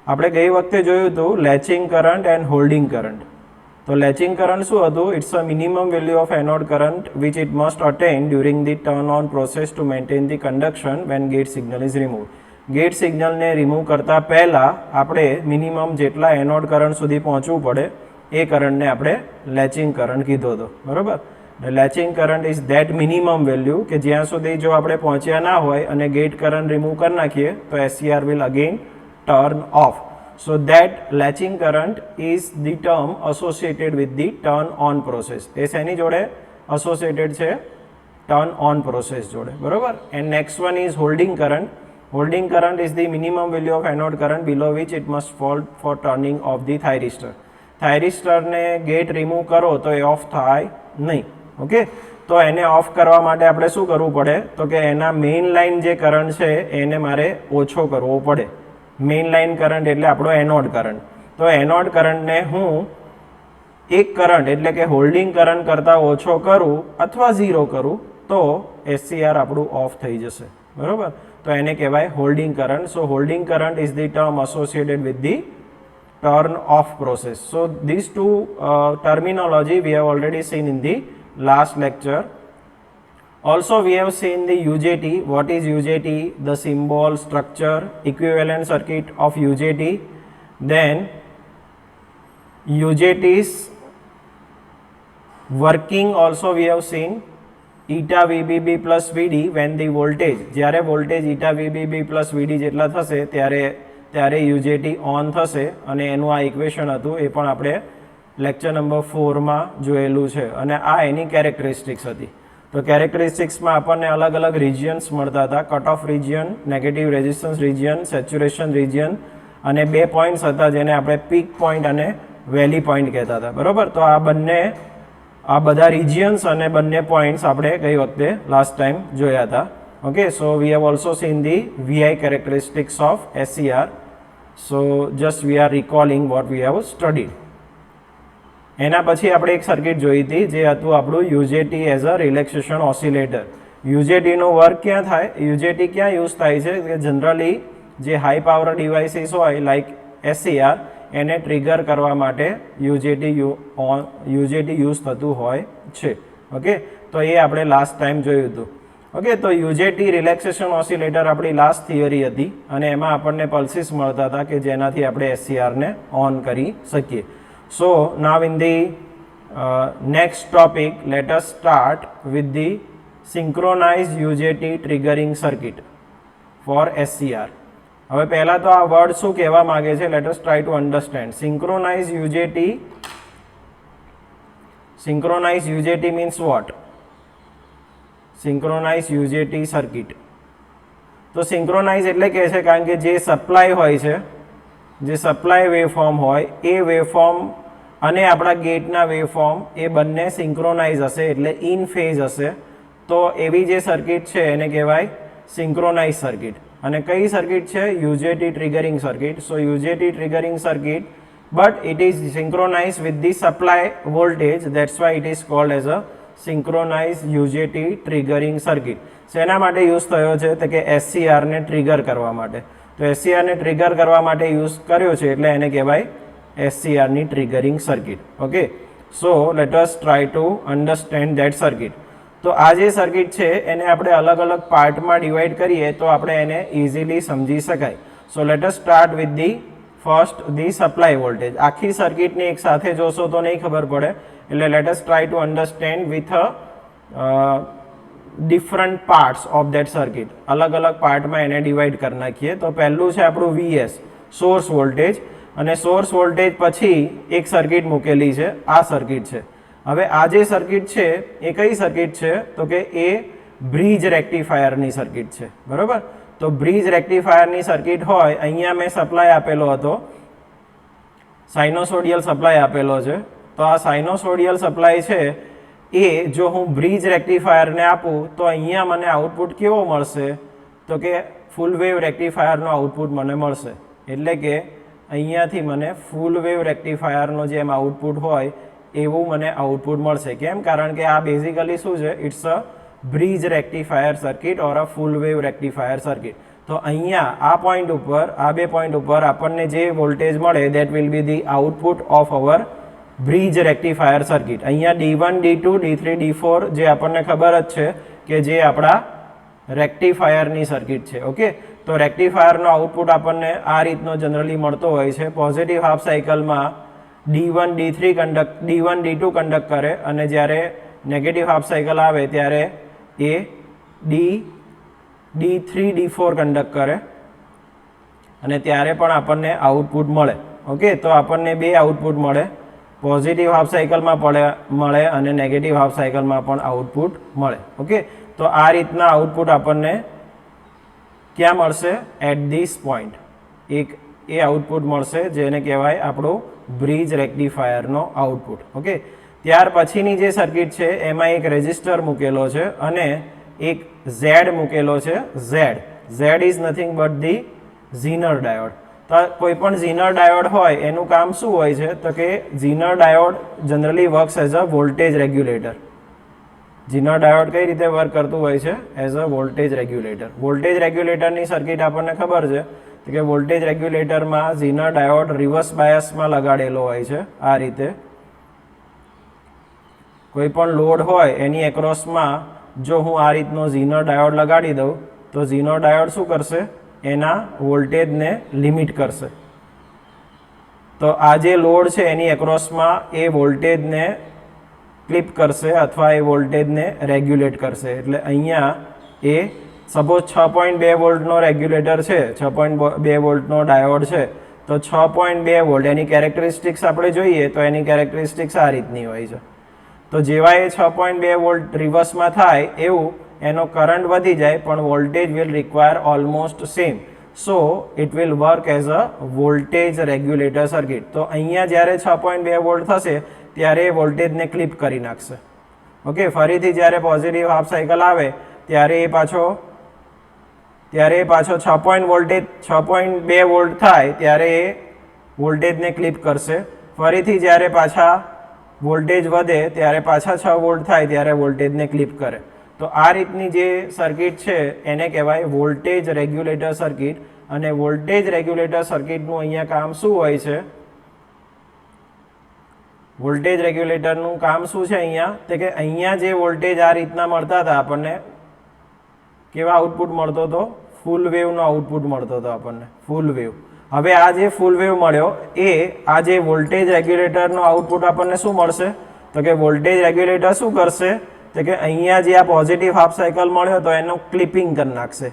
આપણે ગઈ વખતે જોયું હતું latching current and holding current. તો લેચિંગ કરંટ શું હતું? It's a minimum value of anode current which it must attain during the turn on process to maintain the conduction when gate signal is remove. Gate સિગ્નલને remove કરતાં પહેલાં આપણે minimum જેટલા anode current સુધી પહોંચવું પડે એ કરંટને આપણે લેચિંગ કરંટ કીધો હતો, બરાબર. Latching current is that minimum value કે જ્યાં સુધી જો આપણે પહોંચ્યા ના હોય અને ગેટ કરંટ રિમૂવ કરી નાખીએ તો SCR will again turn off. So that latching current is the term associated with the turn on process. એ શેની જોડે associated છે? turn on process જોડે, બરોબર. And next one is holding current. Holding current is the minimum value of anode current below which it must fall for turning off the thyristor. થાયરિસ્ટરને gate remove કરો તો એ of થાય નહીં, okay. તો એને of કરવા માટે આપણે શું કરવું પડે? તો કે એના મેઇન લાઇન જે કરંટ છે એને મારે ઓછો કરવો પડે. મેઇન લાઇન કરંટ એટલે આપણો એનોડ કરંટ. તો એનોડ કરંટને હું એક કરંટ એટલે કે હોલ્ડિંગ કરંટ કરતાં ઓછો કરું અથવા ઝીરો કરું તો SCR આપણું ઓફ થઈ જશે, બરાબર. તો એને કહેવાય holding current. So holding current is the term associated with the turn off process. So these two terminology we have already seen in the last lecture. Also we have seen the UJT. What is UJT? The symbol, structure, equivalent circuit of UJT. Then UJT's working also we have seen. eta VBB plus VD when the voltage, જ્યારે voltage eta VBB plus VD જેટલા થશે ત્યારે UJT on થશે અને એનું આ equation હતું એ પણ આપણે લેક્ચર નંબર 4માં જોયેલું છે અને આ એની કેરેક્ટરિસ્ટિક્સ હતી. તો કેરેક્ટરિસ્ટિક્સમાં આપણને અલગ અલગ રિજિયન્સ મળતા હતા. Cut off region, negative resistance region, saturation region અને બે પોઈન્ટ્સ હતા જેને આપણે પીક પોઈન્ટ અને વેલી પોઈન્ટ કહેતા હતા, બરાબર. તો આ બધા રિજિયન્સ અને બંને પોઈન્ટ્સ આપણે ગઈ વખતે લાસ્ટ ટાઈમ જોયા હતા, okay. So we have also scene the VI characteristics of SCR. So just we are recalling what we have studied. એના પછી આપણે એક સર્કિટ જોઈ હતી જે હતું આપણું UJT as a relaxation oscillator. UJTનો વર્ક ક્યાં થાય? UJT ક્યાં યુઝ થાય છે? કે જનરલી જે હાઈ પાવર ડિવાઇસીસ હોય લાઇક SCR એને ટ્રિગર કરવા માટે UJT યુઝ થતું હોય છે, ઓકે. તો એ આપણે લાસ્ટ ટાઈમ જોયું હતું, ઓકે. તો UJT રિલેક્સેશન ઓસિલેટર આપણી લાસ્ટ થિયરી હતી અને એમાં આપણને પલ્સીસ મળતા હતા કે જેનાથી આપણે SCRને ઓન કરી શકીએ. So now in the next topic let us start with the synchronized UJT triggering circuit for SCR. હવે પહેલા તો આ વર્ડ શું કહેવા માંગે છે? let us try to understand. Synchronized UJT means what? Synchronized UJT circuit. તો સિંક્રોનાઇઝ એટલે કે છે કારણ કે જે સપ્લાય હોય છે, જે સપ્લાય વેવફોર્મ હોય એ વેવફોર્મ અને આપણા ગેટના વેવફોર્મ એ બંને સિંક્રોનાઇઝ હશે એટલે ઇન ફેઝ હશે. તો એવી જે સર્કિટ છે એને કહેવાય સિંક્રોનાઇઝ સર્કિટ. અને કઈ સર્કિટ છે? UJT triggering circuit. So UJT triggering circuit but it is synchronized with the supply voltage, that's why it is called as a synchronized UJT triggering circuit. શેના માટે યુઝ થયો છે? તો કે SCR ને ટ્રિગર કરવા માટે. તો SCR ને ટ્રિગર કરવા માટે યુઝ કર્યો છે એટલે એને કહેવાય SCR ની triggering circuit, okay. So let us try to understand that circuit. તો આ જે સર્કિટ છે એને આપણે અલગ અલગ પાર્ટમાં ડિવાઈડ કરીએ તો આપણે એને ઇઝીલી સમજી શકાય. સો let us start with the first the supply voltage. આખી સર્કિટને એક સાથે જોશો તો નહીં ખબર પડે એટલે late us try to understand with different parts of that circuit. અલગ અલગ પાર્ટમાં એને ડિવાઈડ કરી નાખીએ. તો પહેલું છે આપણું VS, સોર્સ વોલ્ટેજ. અને સોર્સ વોલ્ટેજ પછી એક સર્કિટ મૂકેલી છે, આ સર્કિટ છે. હવે આ જે સર્કિટ છે એ કઈ સર્કિટ છે? તો કે એ બ્રિજ રેક્ટિફાયરની સર્કિટ છે, બરાબર. તો બ્રિજ રેક્ટિફાયરની સર્કિટ હોય, અહીંયા મેં સપ્લાય આપેલો હતો, સાઇનોસોડિયલ સપ્લાય આપેલો છે. તો આ સાઇનોસોડિયલ સપ્લાય છે એ જો હું બ્રિજ રેક્ટિફાયરને આપું તો અહીંયા મને આઉટપુટ કેવો મળશે? તો કે ફૂલ વેવ રેક્ટિફાયરનો આઉટપુટ મને મળશે. એટલે કે અહીંયાથી મને ફૂલ વેવ રેક્ટિફાયરનો જેમ આઉટપુટ હોય એવું મને આઉટપુટ મળશે. કેમ? કારણ કે આ બેઝિકલી શું છે? It's a bridge rectifier circuit or a full wave rectifier circuit. તો અહીંયા આ પોઈન્ટ ઉપર, આ બે પોઈન્ટ ઉપર આપણને જે વોલ્ટેજ મળે that will be the output of our bridge rectifier circuit. અહીંયા D1 D2 D3 D4 જે આપણને ખબર જ છે કે જે આપણા રેક્ટિફાયરની સર્કિટ છે. ઓકે, તો રેક્ટિફાયરનો આઉટપુટ આપણને આ રીતનો જનરલી મળતો હોય છે. પોઝિટિવ હાફ સાયકલમાં D1 D2 કન્ડક્ટ કરે અને જ્યારે નેગેટિવ હાફ સાયકલ આવે ત્યારે એ D3 D4 કન્ડક્ટ કરે અને ત્યારે પણ આપણને આઉટપુટ મળે. ઓકે, તો આપણને બે આઉટપુટ મળે, પોઝિટિવ હાફ સાયકલમાં મળે અને નેગેટિવ હાફ સાયકલમાં પણ આઉટપુટ મળે. ઓકે, તો આ રીતના આઉટપુટ આપણને ક્યાં મળશે? એટ ધીસ પોઈન્ટ એક એ આઉટપુટ મળશે જેને કહેવાય આપણું બ્રિજ રેક્ટિફાયરનો આઉટપુટ. ઓકે, ત્યાર પછીની જે સર્કિટ છે એમાં એક રેઝિસ્ટર મૂકેલો છે અને એક ઝેડ મૂકેલો છે. Z is nothing but the zener diode. તો કોઈ પણ ઝીનર ડાયોડ હોય એનું કામ શું હોય છે? તો કે zener diode generally works as a voltage regulator. Zener diode કઈ રીતે વર્ક કરતું હોય છે? As a voltage regulator. Voltage રેગ્યુલેટરની સર્કિટ આપણને ખબર છે કે વોલ્ટેજ રેગ્યુલેટરમાં ઝીનર ડાયોડ રિવર્સ બાયસમાં લગાડેલો હોય છે. આ રીતે કોઈ પણ લોડ હોય એની એક્રોસમાં જો હું આ રીતનો ઝીનર ડાયોડ લગાડી દઉં તો ઝીનર ડાયોડ શું કરશે? એના વોલ્ટેજને લિમિટ કરશે. તો આ જે લોડ છે એની એક્રોસમાં એ વોલ્ટેજને ક્લિપ કરશે અથવા એ વોલ્ટેજને રેગ્યુલેટ કરશે. એટલે અહીંયા એ સપોઝ 6.2 વોલ્ટનો રેગ્યુલેટર છે, 6.2 વોલ્ટનો ડાયોડ છે, તો 6.2 વોલ્ટ એની કેરેક્ટરિસ્ટિક્સ આપણે જોઈએ તો એની કેરેક્ટરિસ્ટિક્સ આ રીતની હોય છે. તો જેવા એ 6.2 વોલ્ટ રિવર્સમાં થાય એવું એનો કરંટ વધી જાય પણ voltage will require almost same. So it will work as a voltage regulator circuit. તો અહીંયા જ્યારે 6.2 વોલ્ટ થશે ત્યારે એ વોલ્ટેજને ક્લિપ કરી નાખશે. ઓકે, ફરીથી જ્યારે પોઝિટિવ હાફ સાયકલ આવે ત્યારે એ પાછો 6.2 વોલ્ટ થાય ત્યારે એ વોલ્ટેજને ક્લિપ કરશે. ફરીથી જ્યારે પાછા વોલ્ટેજ વધે ત્યારે પાછા 6 વોલ્ટ થાય ત્યારે વોલ્ટેજને ક્લિપ કરે. તો આ રીતની જે સર્કિટ છે એને કહેવાય વોલ્ટેજ રેગ્યુલેટર સર્કિટ. અને વોલ્ટેજ રેગ્યુલેટર સર્કિટનું અહીંયા કામ શું હોય છે? વોલ્ટેજ રેગ્યુલેટરનું કામ શું છે અહીંયા? તો કે અહીંયા જે વોલ્ટેજ આ રીતના મળતા હતા આપણને કેવા આઉટપુટ મળતો હતો? ફૂલ વેવનો આઉટપુટ મળતો હતો આપણને, ફૂલ વેવ. હવે આ જે ફૂલ વેવ મળ્યો એ આ જે વોલ્ટેજ રેગ્યુલેટરનો આઉટપુટ આપણને શું મળશે? તો કે વોલ્ટેજ રેગ્યુલેટર શું કરશે? તો કે અહીંયા જે આ પોઝિટિવ હાફ સાયકલ મળ્યો તો એનો ક્લિપિંગ કરી નાખશે.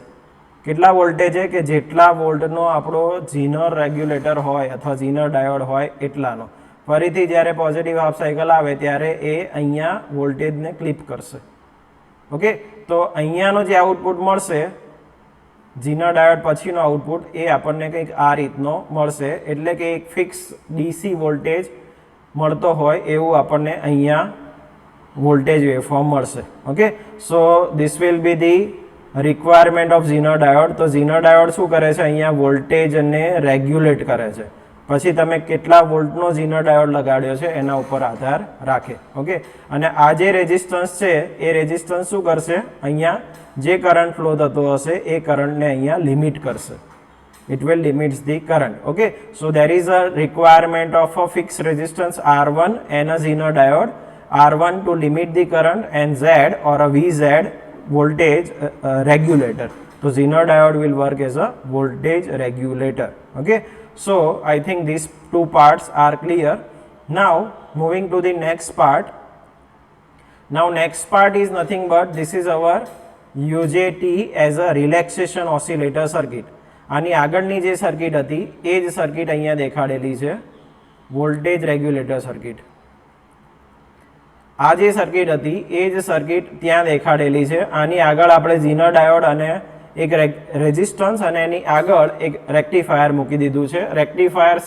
કેટલા વોલ્ટેજ કે જેટલા વોલ્ટનો આપણો ઝીનર રેગ્યુલેટર હોય અથવા ઝીનર ડાયોડ હોય એટલાનો. ફરીથી જ્યારે પોઝિટિવ હાફ સાયકલ આવે ત્યારે એ અહીંયા વોલ્ટેજને ક્લિપ કરશે. ઓકે, તો અહીંયાનો જે આઉટપુટ મળશે ઝીનર ડાયોડ પછીનો આઉટપુટ એ આપણને કંઈક આ રીતનો મળશે. એટલે કે એક ફિક્સ ડીસી વોલ્ટેજ મળતો હોય એવું આપણને અહીંયા વોલ્ટેજ વેવફોર્મ મળશે. Okay, so this will be the requirement of zener diode. તો ઝીનર ડાયોડ શું કરે છે? અહીંયા વોલ્ટેજને રેગ્યુલેટ કરે છે. પછી તમે કેટલા વોલ્ટનો ઝીનર ડાયોડ લગાડ્યો છે એના ઉપર આધાર રાખે. ઓકે, અને આ જે રેઝિસ્ટન્સ છે એ રેઝિસ્ટન્સ શું કરશે? અહીંયા જે કરંટ ફ્લો થતો હશે એ કરંટને અહીંયા લિમિટ કરશે. it will limits the current. Okay, so there is a requirement of a fixed resistance R1 and a Zener diode. R1 to limit the current and Z or a VZ voltage regulator. So Zener diode will work as a voltage regulator. Okay, so I think these two parts are clear. Now moving to the next part. Now next part is nothing but this is our UJT as a relaxation oscillator circuit. આની આગળની જે circuit હતી એ જ circuit અહીંયા દેખાડેલી છે, voltage regulator circuit. આ જે circuit હતી એ જ સર્કિટ ત્યાં દેખાડેલી છે. આની આગળ આપણે ઝીનર ડાયોડ અને એક રેઝિસ્ટન્સ અને એની આગળ એક રેક્ટિફાયર મૂકી દીધું છે. રેક્ટિફાયર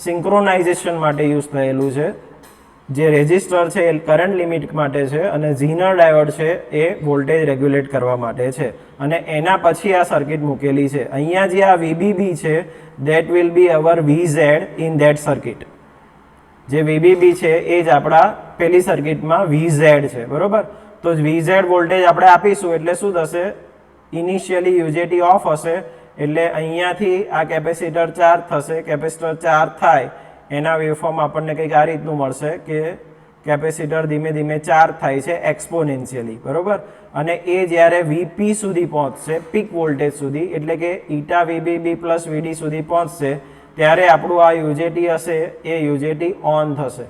સિંક્રોનાઇઝેશન માટે યુઝ થયેલું છે. જે રેઝિસ્ટર છે એ કરંટ લિમિટ માટે છે અને ઝીનર ડાયોડ છે એ વોલ્ટેજ રેગ્યુલેટ કરવા માટે છે. અને એના પછી આ સર્કિટ મૂકેલી છે. અહીંયા જે આ VBB છે that will be our VZ in that circuit. જે VBB છે એ જ આપણા પેલી સર્કિટમાં VZ છે, બરોબર. તો VZ વોલ્ટેજ આપણે આપીશું એટલે શું થશે? ઇનિશિયલી યુજેટી ઓફ હશે એટલે અહીંયાથી આ કેપેસિટર ચાર્જ થશે, કેપેસિટર ચાર્જ થાય એના વેવફોર્મ આપણને કંઈક આ રીતનું મળશે કે કેપેસિટર ધીમે ધીમે ચાર્જ થાય છે એક્સપોનેન્શિયલી, બરોબર. અને એ જ્યારે વીપી સુધી પહોંચશે, પીક વોલ્ટેજ સુધી, એટલે કે ઈટા વીબીબી પ્લસ વીડી સુધી પહોંચશે ત્યારે આપણું આ યુજેટી હશે એ યુજેટી ઓન થશે.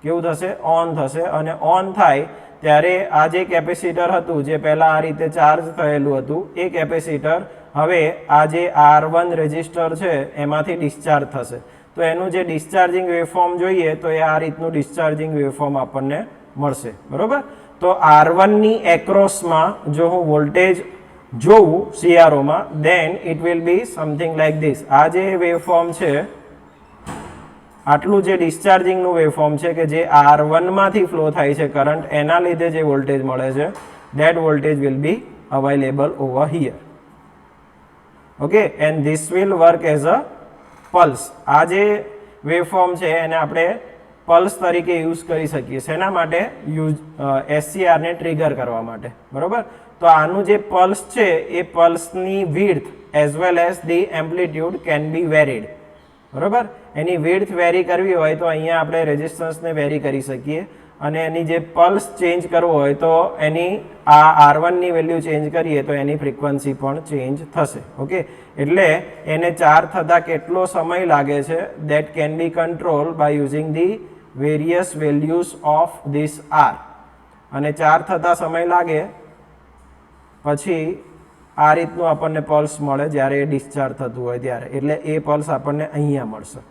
કેવું થશે? ઓન થશે. અને ઓન થાય ત્યારે આ જે કેપેસિટર હતું જે પહેલાં આ રીતે ચાર્જ થયેલું હતું એ કેપેસિટર હવે આ જે R1 રેઝિસ્ટર છે એમાંથી ડિસ્ચાર્જ થશે. તો એનું જે ડિસ્ચાર્જિંગ વેવફોર્મ જોઈએ તો એ આ રીતનું ડિસ્ચાર્જિંગ વેવફોર્મ આપણને મળશે, બરોબર. તો R1 ની એક્રોસમાં જો હું વોલ્ટેજ જોઉં CROમાં then it will be something like this. આ જે વેવફોર્મ છે આટલું જે ડિસ્ચાર્જિંગનું વેવફોર્મ છે કે જે R1 માંથી ફ્લો થાય છે કરંટ, એના લીધે જે વોલ્ટેજ મળે છે that voltage will be available over here. Okay, and this will work as a pulse. આ જે વેવફોર્મ છે એને આપણે પલ્સ તરીકે યુઝ કરી શકીએ. શેના માટે? SCRને ટ્રિગર કરવા માટે, બરોબર. તો આનું જે પલ્સ છે એ પલ્સની width as well as the amplitude can be varied, બરોબર. એની વિડ્થ વેરી કરવી હોય તો અહીંયા આપણે રેઝિસ્ટન્સને વેરી કરી શકીએ અને એની જે પલ્સ ચેન્જ કરવો હોય તો એની આ R1 ની વેલ્યુ ચેન્જ કરીએ તો એની ફ્રીક્વન્સી પણ ચેન્જ થશે. ઓકે, એટલે એને ચાર્જ થતાં કેટલો સમય લાગે છે that can be control by using the various values of this R. અને ચાર્જ થતાં સમય લાગે પછી આ રીતનું આપણને પલ્સ મળે જ્યારે એ ડિસ્ચાર્જ થતું હોય ત્યારે, એટલે એ પલ્સ આપણને અહીંયા મળશે.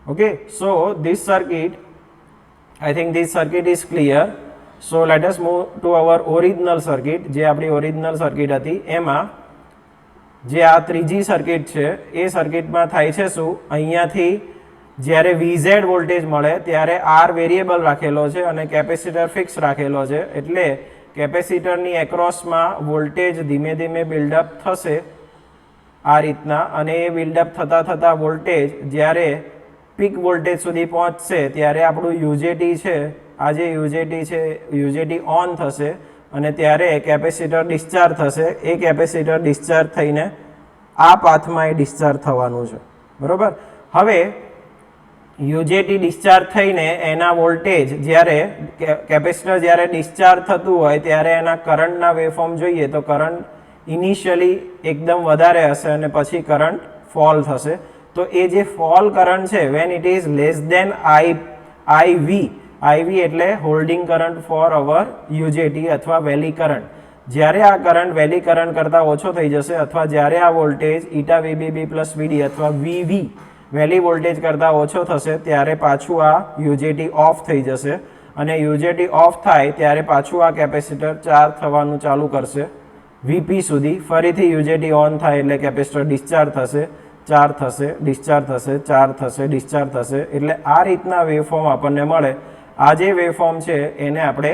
Okay, so this circuit, I think this circuit is clear. So let us move to our original circuit. જે આપણી ઓરિજિનલ સર્કિટ હતી એમાં જે આ ત્રીજી સર્કિટ છે એ સર્કિટમાં થાય છે શું? અહીંયાથી જ્યારે VZ વોલ્ટેજ મળે ત્યારે R વેરિયેબલ રાખેલો છે અને કેપેસિટર ફિક્સ રાખેલો છે, એટલે કેપેસિટરની એક્રોસમાં વોલ્ટેજ ધીમે ધીમે બિલ્ડઅપ થશે આ રીતના. અને એ બિલ્ડઅપ થતાં થતાં વોલ્ટેજ જ્યારે પીક વોલ્ટેજ સુધી પહોંચશે ત્યારે આપણું યુજેટી છે, આ જે યુજેટી છે યુજેટી ઓન થશે અને ત્યારે કેપેસિટર ડિસ્ચાર્જ થશે. એ કેપેસિટર ડિસ્ચાર્જ થઈને આ પાથમાં એ ડિસ્ચાર્જ થવાનું છે, બરોબર. હવે યુજેટી ડિસ્ચાર્જ થઈને એના વોલ્ટેજ જ્યારે કેપેસિટર જ્યારે ડિસ્ચાર્જ થતું હોય ત્યારે એના કરંટના વેવફોર્મ જોઈએ તો કરંટ ઇનિશિયલી એકદમ વધારે હશે અને પછી કરંટ ફોલ થશે. તો એ જે ફોલ કરંટ છે when it is less than IV એટલે holding current for our UJT અથવા વેલી કરંટ, જ્યારે આ કરંટ વેલી કરંટ કરતાં ઓછો થઈ જશે અથવા જ્યારે આ વોલ્ટેજ ઈટા વીબીબી પ્લસ વીડી અથવા VV વેલી વોલ્ટેજ કરતાં ઓછો થશે ત્યારે પાછું આ યુજેટી ઓફ થઈ જશે. અને યુજેટી ઓફ થાય ત્યારે પાછું આ કેપેસિટર ચાર્જ થવાનું ચાલુ કરશે VP સુધી. ફરીથી યુજેટી ઓન થાય એટલે કેપેસિટર ડિસ્ચાર્જ થશે, ચાર્જ થશે, ડિસ્ચાર્જ થશે, ચાર્જ થશે, ડિસ્ચાર્જ થશે. એટલે આ રીતના વેવફોર્મ આપણને મળે. આ જે વેવફોર્મ છે એને આપણે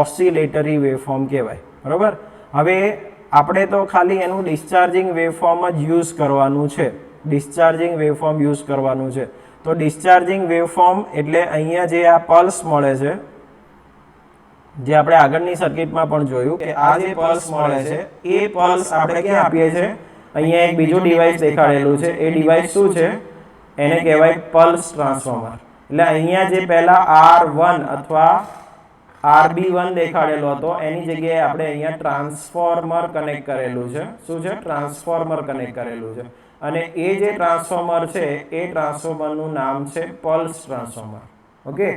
ઓસિલેટરી વેવફોર્મ કહેવાય, બરોબર. હવે આપણે તો ખાલી એનું ડિસ્ચાર્જિંગ વેવફોર્મ જ યુઝ કરવાનું છે, ડિસ્ચાર્જિંગ વેવફોર્મ યુઝ કરવાનું છે. તો ડિસ્ચાર્જિંગ વેવફોર્મ એટલે અહીંયા જે આ પલ્સ મળે છે, જે આપણે આગળની સર્કિટમાં પણ જોયું કે આ જે પલ્સ મળે છે એ પલ્સ આપણે ક્યાં આપીએ છીએ? અહીંયા એક બીજું ડિવાઇસ દેખાડેલું છે. એ ડિવાઇસ શું છે? એને કહેવાય પલ્સ ટ્રાન્સફોર્મર. એટલે અહીંયા જે પહેલા R1 અથવા RB1 દેખાડેલો હતો એની જગ્યાએ આપણે અહીંયા ટ્રાન્સફોર્મર કનેક્ટ કરેલું છે. શું છે? ટ્રાન્સફોર્મર કનેક્ટ કરેલું છે. અને એ જે ટ્રાન્સફોર્મર છે એ ટ્રાન્સફોર્મરનું નામ છે પલ્સ ટ્રાન્સફોર્મર. ઓકે,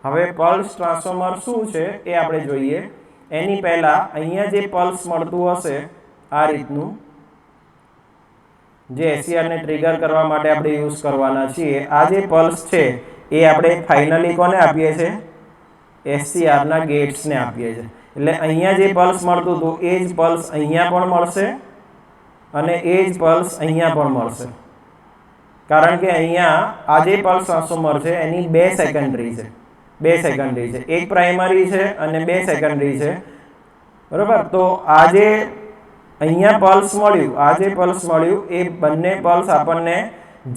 હવે પલ્સ ટ્રાન્સફોર્મર શું છે એ આપણે જોઈએ. એની પહેલા અહીંયા જે પલ્સ મળતું હશે આ રીતનું, જે SCRને ટ્રિગર કરવા માટે આપણે યુઝ કરવાના છીએ, આ જે પલ્સ છે એ આપણે ફાઇનલી કોને આપીએ છીએ? SCRના ગેટ્સને આપીએ છીએ. એટલે અહીંયા જે પલ્સ મળતું હતું એ જ પલ્સ અહીંયા પણ મળશે અને એ જ પલ્સ અહીંયા પણ મળશે. કારણ કે અહીંયા આ જે પલ્સ ટ્રાન્સફોર્મર છે એની બે સેકન્ડરી છે, એક પ્રાઇમરી છે અને બે સેકન્ડરી છે, બરોબર. તો આ જે અહીંયા પલ્સ મળ્યું, આ જે પલ્સ મળ્યું એ બંને પલ્સ આપણને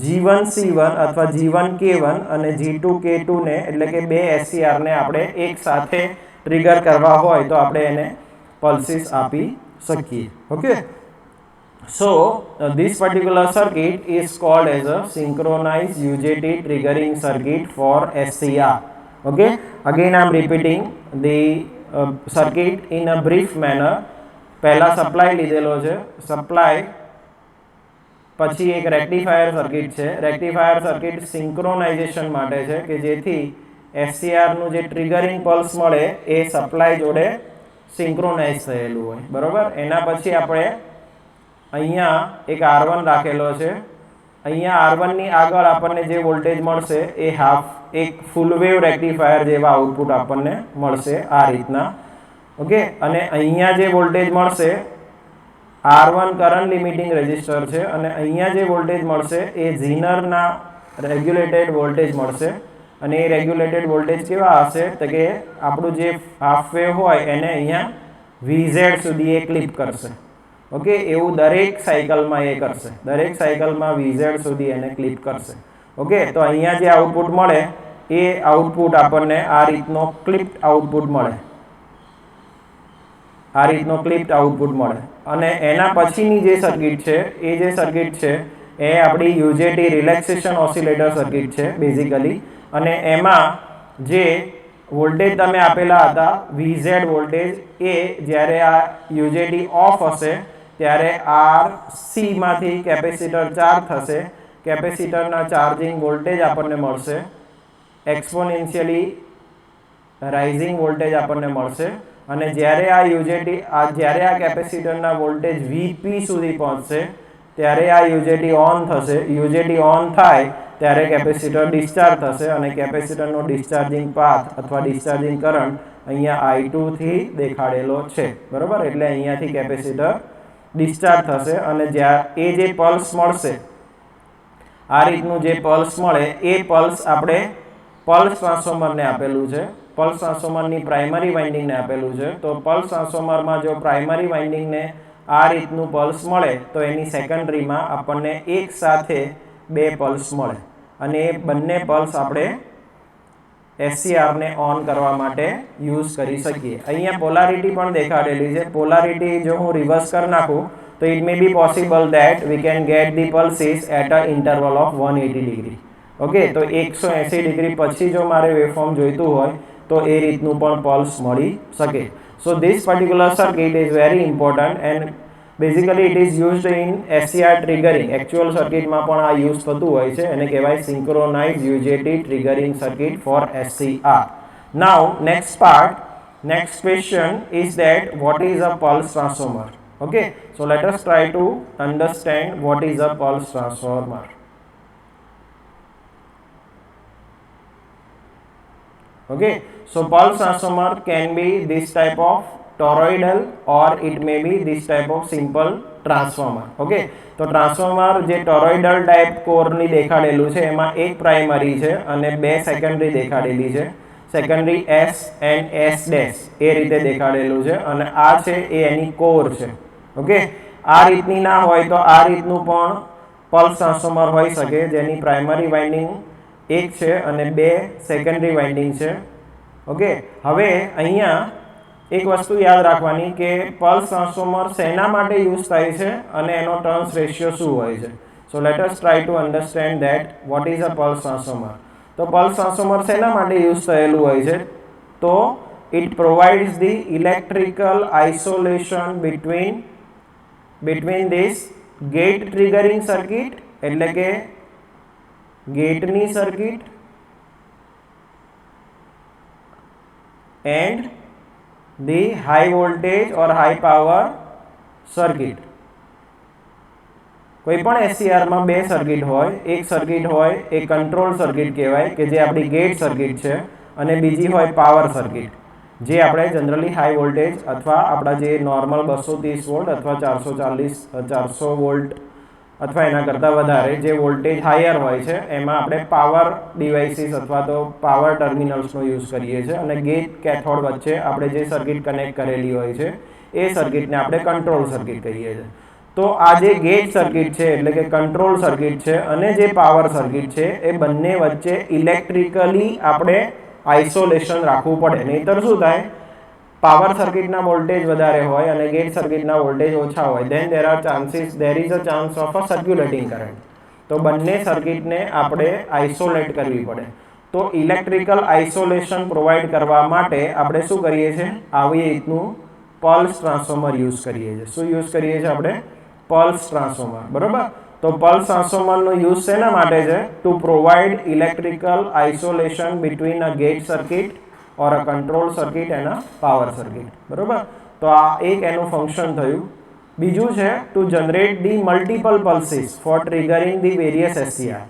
G1 C1 અથવા G1 K1 અને G2 K2 ને એટલે કે બે SCR ને આપણે એક સાથે ટ્રિગર કરવા હોય તો આપણે એને પલ્સીસ આપી શકીએ. Okay, so this particular circuit is called as a synchronized UJT triggering circuit for SCR. Okay, again I am repeating the circuit in a brief manner. પહેલા સપ્લાય લીધેલો છે, સપ્લાય પછી એક રેક્ટિફાયર સર્કિટ છે. Rectifier circuit synchronisation માટે છે કે જેથી એસસીઆરનું જે ટ્રિગરિંગ પલ્સ મળે એ સપ્લાય જોડે સિંક્રોનાઇઝ થયેલું હોય, બરાબર. એના પછી આપણે અહીંયા એક R1 રાખેલો છે. અહીંયા R1 ની આગળ આપણને જે વોલ્ટેજ મળશે એ એક ફૂલ વેવ રેક્ટિફાયર જેવા આઉટપુટ આપણને મળશે આ રીતના. ઓકે, અને અહીંયા જે વોલ્ટેજ મળશે R1 કરંટ લિમિટિંગ રેઝિસ્ટર છે અને અહીંયા જે વોલ્ટેજ મળશે એ ઝીનરના રેગ્યુલેટેડ વોલ્ટેજ મળશે. અને એ રેગ્યુલેટેડ વોલ્ટેજ કેવા હશે તો કે આપણું જે હાફ વેવ હોય એને અહીંયા VZ સુધી એ ક્લિપ કરશે. ઓકે, એવું દરેક સાયકલમાં એ કરશે, દરેક સાયકલમાં VZ સુધી એને ક્લિપ કરશે. ઓકે, તો અહીંયા જે આઉટપુટ મળે એ આઉટપુટ આપણને આ રીતનો ક્લિપ્ડ આઉટપુટ મળે, આ રીતનો ક્લિપ્ડ આઉટપુટ મળે. અને એના પછીની જે સર્કિટ છે એ જે સર્કિટ છે એ આપણી યુજેટી રિલેક્સેશન ઓસિલેટર સર્કિટ છે બેઝિકલી. અને એમાં જે વોલ્ટેજ તમે આપેલા હતા VZ વોલ્ટેજ એ જ્યારે આ યુજેટી ઓફ હશે ત્યારે RC માંથી કેપેસિટર ચાર્જ થશે. કેપેસિટરના ચાર્જિંગ વોલ્ટેજ આપણને મળશે, એક્સપોનેન્શિયલી રાઇઝિંગ વોલ્ટેજ આપણને મળશે. અને જ્યારે આ યુજેટી જ્યારે આ કેપેસિટરના વોલ્ટેજ VP સુધી પહોંચશે ત્યારે આ યુજેટી ઓન થશે. યુજેટી ઓન થાય ત્યારે કેપેસિટર ડિસ્ચાર્જ થશે અને કેપેસિટરનો ડિસ્ચાર્જિંગ પાથ અથવા ડિસ્ચાર્જિંગ કરંટ અહીંયા I2 થી દેખાડેલો છે, બરાબર. એટલે અહીંયાથી કેપેસિટર ડિસ્ચાર્જ થશે અને જ્યાં એ જે પલ્સ મળશે આ રીતનું જે પલ્સ મળે એ પલ્સ આપણે પલ્સ ટ્રાન્સફોર્મરને આપેલું છે, પલ્સ ટ્રાન્સફોર્મરની પ્રાઇમરી વાઇન્ડિંગને આપેલું છે. તો પલ્સ ટ્રાન્સફોર્મરમાં જો પ્રાઇમરી વાઇન્ડિંગને આ રીતનું પલ્સ મળે તો એની સેકન્ડરીમાં આપણને એક સાથે બે પલ્સ મળે અને એ બંને પલ્સ આપણે એસસીઆરને ઓન કરવા માટે યુઝ કરી શકીએ. અહીંયા પોલારિટી પણ દેખાડેલી છે. પોલારિટી જો હું રિવર્સ કરી નાખું તો it may be possible that we can get the pulses at a interval of 180 degree. Okay, તો 180 ડિગ્રી પછી જો મારે વેવફોર્મ જોઈતું હોય તો એ રીતનું પણ પલ્સ મળી શકે. So this particular circuit is very important and basically it is used in SCR triggering. Actual સર્કિટમાં પણ આ યુઝ થતું હોય છે. એને કહેવાય synchronise UJT triggering circuit for SCR. Now next part, next question is that what is a pulse transformer. Okay, so let us try to understand what is a pulse transformer. Okay, so pulse transformer can be this type of toroidal or it may be this type of simple transformer. Okay, તો transformer જે toroidal type કોરની દેખાડેલું છે એમાં એક primary છે અને બે secondary દેખાડેલી છે. Secondary S and S dash એ રીતે દેખાડેલું છે અને આ છે એ એની કોર છે. ઓકે, આ રીતની ના હોય તો આ રીતનું પણ પલ્સ ટ્રાન્સફોર્મર હોઈ શકે જેની પ્રાઇમરી વાઇન્ડિંગ એક છે અને બે સેકન્ડરી વાઇન્ડિંગ છે. ઓકે, હવે અહીંયા એક વસ્તુ યાદ રાખવાની કે પલ્સ ટ્રાન્સફોર્મર શેના માટે યુઝ થાય છે અને એનો ટર્ન્સ રેશિયો શું હોય છે. So let us try to understand that what is a pulse transformer. તો પલ્સ ટ્રાન્સફોર્મર શેના માટે યુઝ થયેલું હોય છે તો it provides the electrical isolation between this gate triggering circuit એટલે કે ગેટની circuit and the high voltage or high power circuit. કોઈ પણ એસસીઆરમાં બે સર્કિટ હોય, એક સર્કિટ હોય એ કંટ્રોલ સર્કિટ કહેવાય કે જે આપણી ગેટ સર્કિટ છે અને બીજી હોય પાવર સર્કિટ જે આપણે જનરલી હાઈ વોલ્ટેજ અથવા આપણા જે નોર્મલ 230 વોલ્ટ અથવા 440 વોલ્ટ અથવા એના કરતાં વધારે જે વોલ્ટેજ હાયર હોય છે એમાં આપણે પાવર ડિવાઇસીસ અથવા તો પાવર ટર્મિનલ્સનો યુઝ કરીએ છીએ અને ગેટ કેથોડ વચ્ચે આપણે જે સર્કિટ કનેક્ટ કરેલી હોય છે એ સર્કિટને આપણે કંટ્રોલ સર્કિટ કહીએ છીએ. તો આ જે ગેટ સર્કિટ છે એટલે કે કંટ્રોલ સર્કિટ છે અને જે પાવર સર્કિટ છે એ બંને વચ્ચે ઇલેક્ટ્રિકલી આપણે આઇસોલેશન રાખવું પડે, નહીંતર શું થાય પાવર સર્કિટના વોલ્ટેજ વધારે હોય અને ગેટ સર્કિટના વોલ્ટેજ ઓછા હોય, then there is a chance of a circulating current. તો બંને સર્કિટને આપણે આઇસોલેટ કરવી પડે. તો ઇલેક્ટ્રિકલ આઇસોલેશન પ્રોવાઈડ કરવા માટે આપણે શું કરીએ છીએ? આવી રીતનું પલ્સ ટ્રાન્સફોર્મર યુઝ કરીએ છીએ. શું યુઝ કરીએ છીએ આપણે? Pulse transformer. બરોબર. તો પલ્સ ટ્રાન્સફોર્મરનો યુઝ શેના માટે છે? To provide electrical isolation between a gate circuit or a control circuit and a power circuit. બરોબર. તો આ એક એનું ફંક્શન થયું. બીજું છે to generate the multiple pulses for triggering the various SCR.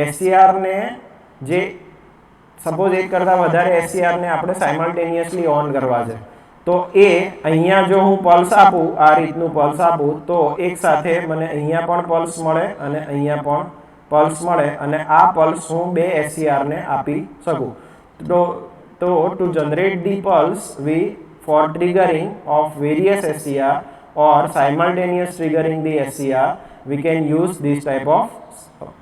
એસસીઆરને જે સપોઝ એક કરતાં વધારે એસસીઆરને આપણે સાયમલ્ટેનિયસલી ઓન કરવા છે, તો એ અહીંયા જો હું પલ્સ આપું, આ રીતનું પલ્સ આપું, તો એક સાથે મને અહીંયા પણ પલ્સ મળે અને અહીંયા પણ પલ્સ મળે અને આ પલ્સ હું બે એસસીઆરને આપી શકું. તો to generate the pulse we for triggering of various SCR or simultaneous triggering the SCR, we can use this type of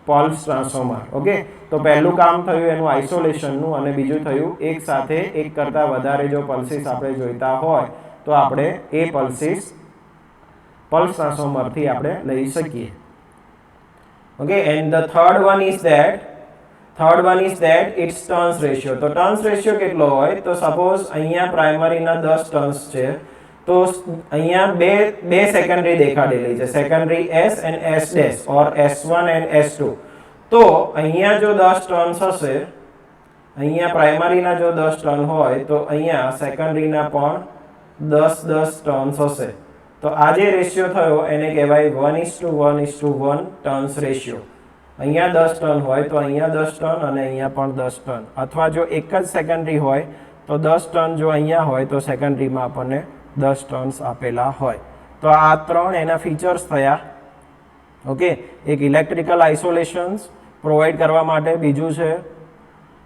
pulse transformer. Okay, તો પહેલું કામ થયું એનું આઇસોલેશનનું અને બીજું થયું એક સાથે એક કરતાં વધારે જો પલ્સીસ આપણે જોઈતા હોય તો આપણે એ પલ્સીસ પલ્સ ટ્રાન્સફોર્મરથી આપણે લઈ શકીએ. Okay, and the third one is that it's turns ratio. તો ટર્ન્સ રેશિયો કેટલો હોય? તો સપોઝ અહીંયા પ્રાઇમરીના 10 ટર્ન્સ છે, તો અહીંયા બે સેકન્ડરી દેખાડેલી છે, secondary S and S dash or S1 and S2. તો અહીંયા જો 10 ટર્ન્સ હશે, અહીંયા પ્રાઇમરીના જો 10 ટર્ન હોય તો અહીંયા સેકન્ડરીના પણ 10 ટર્ન્સ હશે. તો આ જે રેશિયો થયો એને કહેવાય 1:1:1 ટર્ન્સ રેશિયો. અહીંયા 10 ટર્ન હોય તો અહીંયા 10 ટર્ન અને અહીંયા પણ 10 ટર્ન. અથવા જો એક જ સેકન્ડરી હોય તો 10 ટર્ન જો અહીંયા હોય તો સેકન્ડરીમાં આપણને 10 ટર્ન્સ આપેલા હોય. તો આ ત્રણ એના ફીચર્સ થયા. ઓકે, એક ઇલેક્ટ્રિકલ આઇસોલેશન્સ પ્રોવાઈડ કરવા માટે, બીજું છે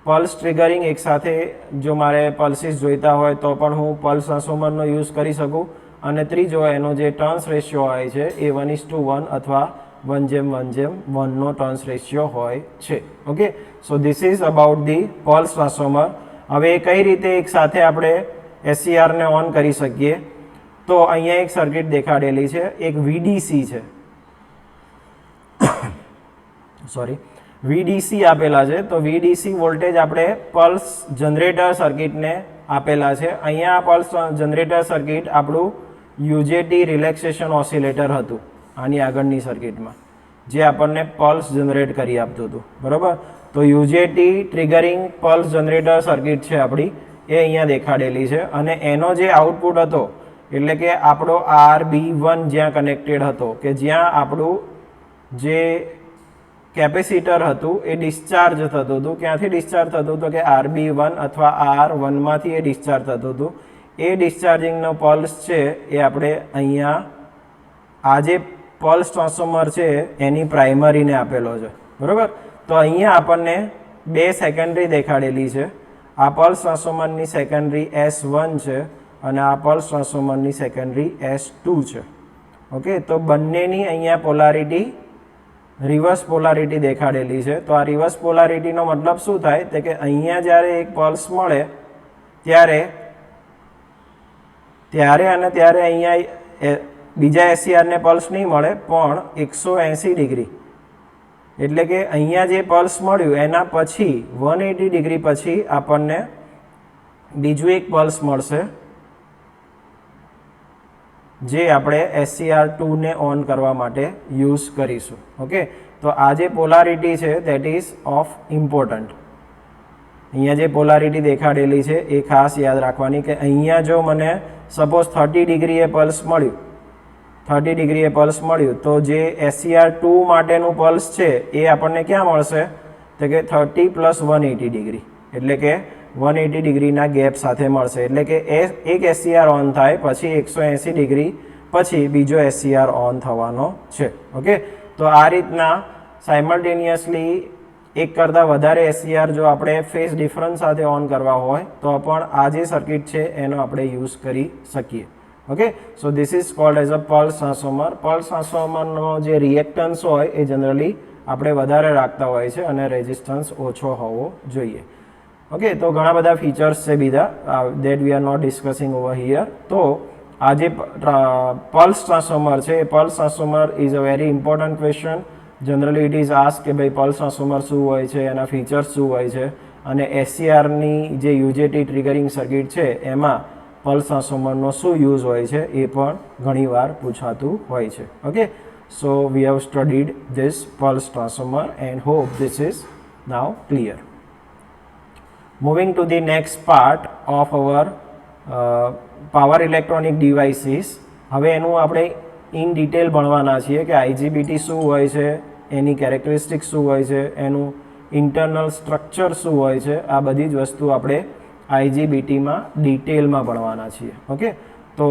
પલ્સ ટ્રિગરિંગ, એક સાથે જો મારે પલ્સીસ જોઈતા હોય તો પણ હું પલ્સ ટ્રાન્સફોર્મરનો યુઝ કરી શકું, અને ત્રીજો એનો જે ટર્ન્સ રેશિયો હોય છે એ 1:1 અથવા 1:1:1નો ટર્ન્સ રેશિયો હોય છે. Okay, so this is about the pulse transformer. હવે કઈ રીતે એક સાથે આપણે એસસીઆરને ઓન કરી શકીએ? તો અહીંયા એક સર્કિટ દેખાડેલી છે, એક વીડીસી છે, સોરી વીડીસી આપેલા છે. તો વીડીસી વોલ્ટેજ આપણે પલ્સ જનરેટર સર્કિટને આપેલા છે. અહીંયા પલ્સ જનરેટર સર્કિટ આપણું યુજેટી રિલેક્સેશન ઓસિલેટર હતું આની આગળની સર્કિટમાં, જે આપણને પલ્સ જનરેટ કરી આપતું હતું. બરાબર. તો યુજેટી ટ્રિગરિંગ પલ્સ જનરેટર સર્કિટ છે આપણી, એ અહીંયા દેખાડેલી છે. અને એનો જે આઉટપુટ હતો એટલે કે આપણો RB1 જ્યાં કનેક્ટેડ હતો, કે જ્યાં આપણું જે કેપેસિટર હતું એ ડિસ્ચાર્જ થતું હતું. ક્યાંથી ડિસ્ચાર્જ થતું હતું? કે RB1 અથવા R1માંથી એ ડિસ્ચાર્જ થતું હતું. એ ડિસ્ચાર્જિંગનો પલ્સ છે એ આપણે અહીંયા આ જે પલ્સ ટ્રાન્સફોર્મર છે એની પ્રાઇમરીને આપેલો છે. બરાબર. તો અહીંયા આપણને બે સેકન્ડરી દેખાડેલી છે. આ પલ્સ ટ્રાન્સફોર્મરની સેકન્ડરી S1 છે અને આ પલ્સ ટ્રાન્સફોર્મરની સેકન્ડરી S2 છે. ઓકે, તો બંનેની અહીંયા પોલારિટી રિવર્સ પોલારિટી દેખાડેલી છે. તો આ રિવર્સ પોલારિટીનો મતલબ શું થાય? તો કે અહીંયા જ્યારે એક પલ્સ મળે ત્યારે અને ત્યારે અહીંયા બીજા એસસીઆરને પલ્સ નહીં મળે, પણ 180 ડિગ્રી, એટલે કે અહીંયા જે પલ્સ મળ્યું એના પછી 180 ડિગ્રી પછી આપણને બીજું એક પલ્સ મળશે, જે આપણે SCR2ને ઓન કરવા માટે યુઝ કરીશું. ઓકે, તો આ જે પોલારિટી છે દેટ ઇઝ ઓફ ઇમ્પોર્ટન્ટ. અહીંયા જે પોલારિટી દેખાડેલી છે એ ખાસ યાદ રાખવાની, કે અહીંયા જો મને સપોઝ 30 ડિગ્રીએ પલ્સ મળ્યું, 30 ડિગ્રીએ પલ્સ મળ્યું, તો જે SCR2 માટેનું પલ્સ છે એ આપણને ક્યાં મળશે? તો કે 30 + 180 ડિગ્રી, એટલે કે 180 ડિગ્રીના ગેપ સાથે મળશે. એટલે કે એક SCR ઓન થાય પછી 180 ડિગ્રી પછી બીજો SCR ઓન થવાનો છે. ઓકે, તો આ રીતના સાયમલ્ટેનિયસલી એક કરતાં વધારે SCR જો આપણે ફેઝ ડિફરન્સ સાથે ઓન કરવા હોય તો પણ આ જે સર્કિટ છે એનો આપણે યુઝ કરી શકીએ. Okay, so this is called as a pulse transformer. Pulse ટ્રાન્સફોર્મરનો જે રિએક્ટન્સ હોય એ જનરલી આપણે વધારે રાખતા હોય છે અને રેઝિસ્ટન્સ ઓછો હોવો જોઈએ. ઓકે, તો ઘણા બધા ફીચર્સ છે બીજા that we are not discussing over here. તો આ જે પલ્સ ટ્રાન્સફોર્મર છે એ pulse transformer is a very important question. Generally it is ask કે ભાઈ પલ્સ ટ્રાન્સફોર્મર શું હોય છે, એના ફીચર્સ શું હોય છે, અને એસસીઆરની જે યુજેટી ટ્રિગરિંગ સર્કિટ છે એમાં પલ્સ ટ્રાન્સફોર્મરનો શું યુઝ હોય છે એ પણ ઘણીવાર પૂછાતું હોય છે. Okay, so we have studied this pulse transformer and hope this is now clear. Moving to the next part of our power electronic devices. હવે એનું આપણે ઇન ડિટેલ ભણવાના છીએ કે આઈજીબીટી શું હોય છે, એની કેરેક્ટરિસ્ટિક શું હોય છે, એનું ઇન્ટરનલ સ્ટ્રક્ચર શું હોય છે, આ બધી જ વસ્તુ આપણે આઈજીબીટીમાં ડિટેલમાં ભણવાના છીએ. ઓકે, તો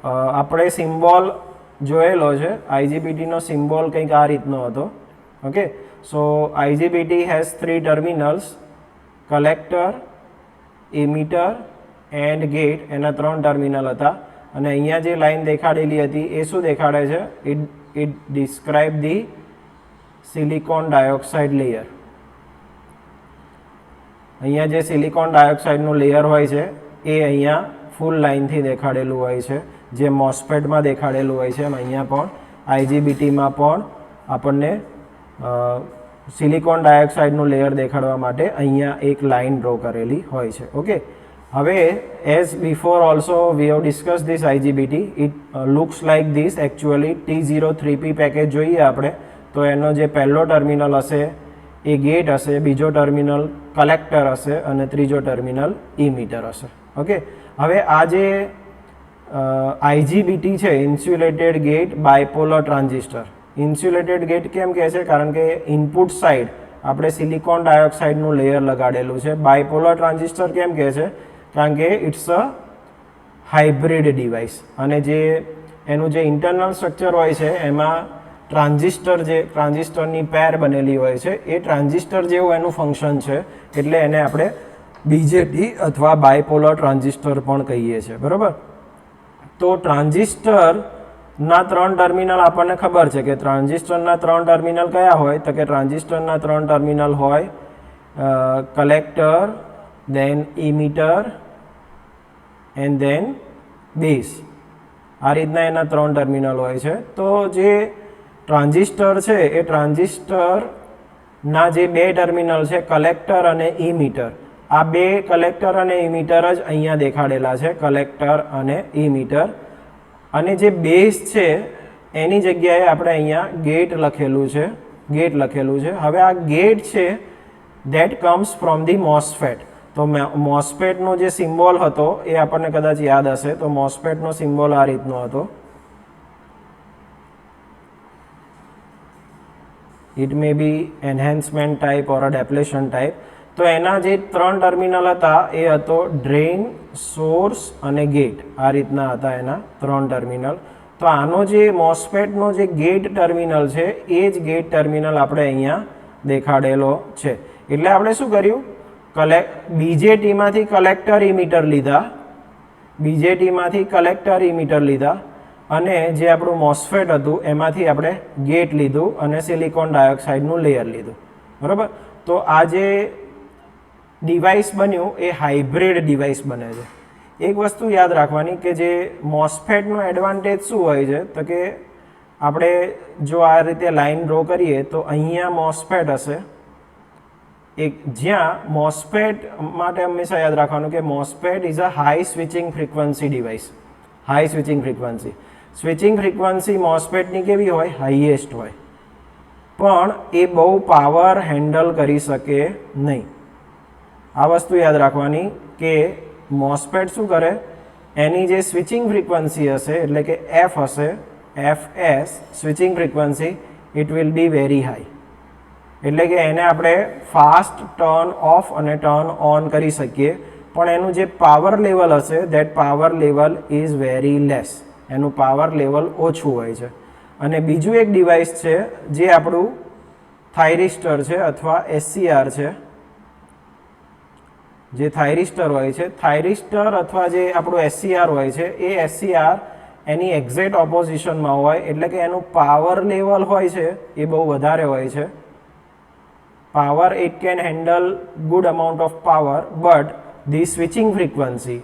આપણે સિમ્બોલ જોયેલો છે. આઈજીબીટીનો સિમ્બોલ કંઈક આ રીતનો હતો. Okay, so IGBT has 3 terminals, collector, emitter and gate. એના 3 ટર્મિનલ હતા. અને અહીંયા જે લાઈન દેખાડેલી હતી એ શું દેખાડે છે? It describe the silicon dioxide layer. અહીંયા જે સિલિકોન ડાયોક્સાઇડનું લેયર હોય છે એ અહીંયા ફૂલ લાઇનથી દેખાડેલું હોય છે, જે મોસ્ફેટમાં દેખાડેલું હોય છે એમ અહીંયા પણ આઈજીબીટીમાં પણ આપણને સિલિકોન ડાયોક્સાઇડનું લેયર દેખાડવા માટે અહીંયા એક લાઇન ડ્રો કરેલી હોય છે. ઓકે, હવે as before also we have discuss this આઈજીબીટી. It looks like this. Actually T03P package જોઈએ આપણે તો એનો જે પહેલો ટર્મિનલ હશે એ ગેટ હશે, બીજો ટર્મિનલ કલેક્ટર હશે અને ત્રીજો ટર્મિનલ ઇમિટર હશે. ઓકે, હવે આ જે આઈજીબીટી છે, insulated gate bipolar transistor. Insulated gate કેમ કહે છે? કારણ કે ઇનપુટ સાઇડ આપણે સિલિકોન ડાયોક્સાઇડનું લેયર લગાડેલું છે. બાયપોલર ટ્રાન્ઝિસ્ટર કેમ કહે છે? કારણ કે ઇટ્સ અ હાઇબ્રિડ ડિવાઇસ. અને જે એનું જે ઇન્ટરનલ સ્ટ્રક્ચર હોય છે એમાં ટ્રાન્ઝિસ્ટરની પેર બનેલી હોય છે. એ ટ્રાન્ઝિસ્ટર જેવું એનું ફંક્શન છે, એટલે એને આપણે બીજેટી અથવા બાયપોલર ટ્રાન્ઝિસ્ટર પણ કહીએ છીએ. બરાબર? તો ટ્રાન્ઝિસ્ટરના 3 ટર્મિનલ આપણને ખબર છે કે ટ્રાન્ઝિસ્ટરના 3 ટર્મિનલ કયા હોય? તો કે ટ્રાન્ઝિસ્ટરના 3 ટર્મિનલ હોય collector, then emitter and then base. આ રીતના એના 3 ટર્મિનલ હોય છે. તો જે ટ્રાન્ઝિસ્ટર છે એ ટ્રાન્ઝિસ્ટરના જે 2 ટર્મિનલ છે કલેક્ટર અને ઇમિટર, આ 2 કલેક્ટર અને ઇમિટર જ અહીંયા દેખાડેલા છે, કલેક્ટર અને ઇમિટર. અને જે બેઝ છે એની જગ્યાએ આપણે અહીંયા ગેટ લખેલું છે. હવે આ ગેટ છે that comes from the MOSFET. તો મોસ્ફેટનો જે સિમ્બોલ હતો એ આપણને કદાચ યાદ હશે. તો મોસ્ફેટનો સિમ્બોલ આ રીતનો હતો. It may be enhancement type or a depletion type. તો એના જે 3 ટર્મિનલ હતા એ હતો ડ્રેઇન, સોર્સ અને ગેટ. આ રીતના હતા એના 3 ટર્મિનલ. તો આનો જે મોસ્ફેટનો જે ગેટ ટર્મિનલ છે એ જ ગેટ ટર્મિનલ આપણે અહીંયા દેખાડેલો છે. એટલે આપણે શું કર્યું? બીજેટીમાંથી કલેક્ટર ઇમિટર લીધા અને જે આપણું મોસ્ફેટ હતું એમાંથી આપણે ગેટ લીધું અને સિલિકોન ડાયોક્સાઇડનું લેયર લીધું. બરાબર? તો આ જે ડિવાઇસ બન્યું એ હાઇબ્રિડ ડિવાઇસ બને છે. એક વસ્તુ યાદ રાખવાની કે જે મોસ્ફેટનો એડવાન્ટેજ શું હોય છે? તો કે આપણે જો આ રીતે લાઇન ડ્રો કરીએ તો અહીંયા મોસ્ફેટ હશે. જ્યાં મોસ્ફેટ માટે હંમેશા યાદ રાખવાનું કે MOSFET is a high switching frequency device. High switching frequency મોસ્ફેટની કેવી હોય? હાઈએસ્ટ હોય. પણ એ બહુ પાવર હેન્ડલ કરી શકે નહીં. આ વસ્તુ યાદ રાખવાની કે મોસ્ફેટ શું કરે? એની જે સ્વિચિંગ ફ્રીક્વન્સી હશે એટલે કે એફ હશે, FS switching frequency, it will be very high. એટલે કે એને આપણે ફાસ્ટ ટર્ન ઓફ અને ટર્ન ઓન કરી શકીએ, પણ એનું જે પાવર લેવલ હશે that power level is very less. એનું પાવર લેવલ ઓછું હોય છે. અને બીજું એક ડિવાઇસ છે જે આપણું થાઇરિસ્ટર છે અથવા એસસીઆર છે. જે થાઇરિસ્ટર હોય છે, થાઇરિસ્ટર અથવા જે આપણું એસસીઆર હોય છે એ એસસીઆર એની એક્ઝેક્ટ ઓપોઝિશનમાં હોય, એટલે કે એનું પાવર લેવલ હોય છે એ બહુ વધારે હોય છે. power, it can handle good amount of power, but the switching frequency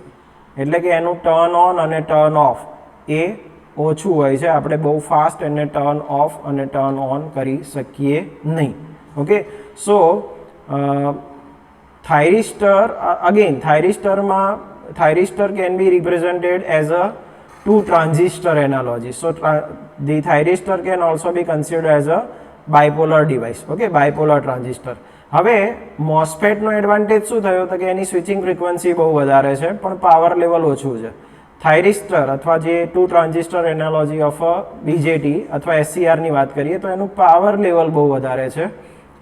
એટલે કે એનું ટર્ન ઓન અને ટર્ન ઓફ એ ઓછું હોય છે. આપણે બહુ ફાસ્ટ એને ટર્ન ઓફ અને ટર્ન ઓન કરી શકીએ નહીં. Okay, so thyristor, again thyristor can be represented as a two transistor analogy. So the thyristor can also be considered as a bipolar device. Okay, bipolar transistor. હવે MOSFET નો advantage શું થયો તો કે એની switching frequency બહુ વધારે છે પણ power level ઓછું છે. થાઇરિસ્ટર અથવા જે two transistor analogy of BJT અથવા SCR ની વાત કરીએ તો એનું પાવર લેવલ બહુ વધારે છે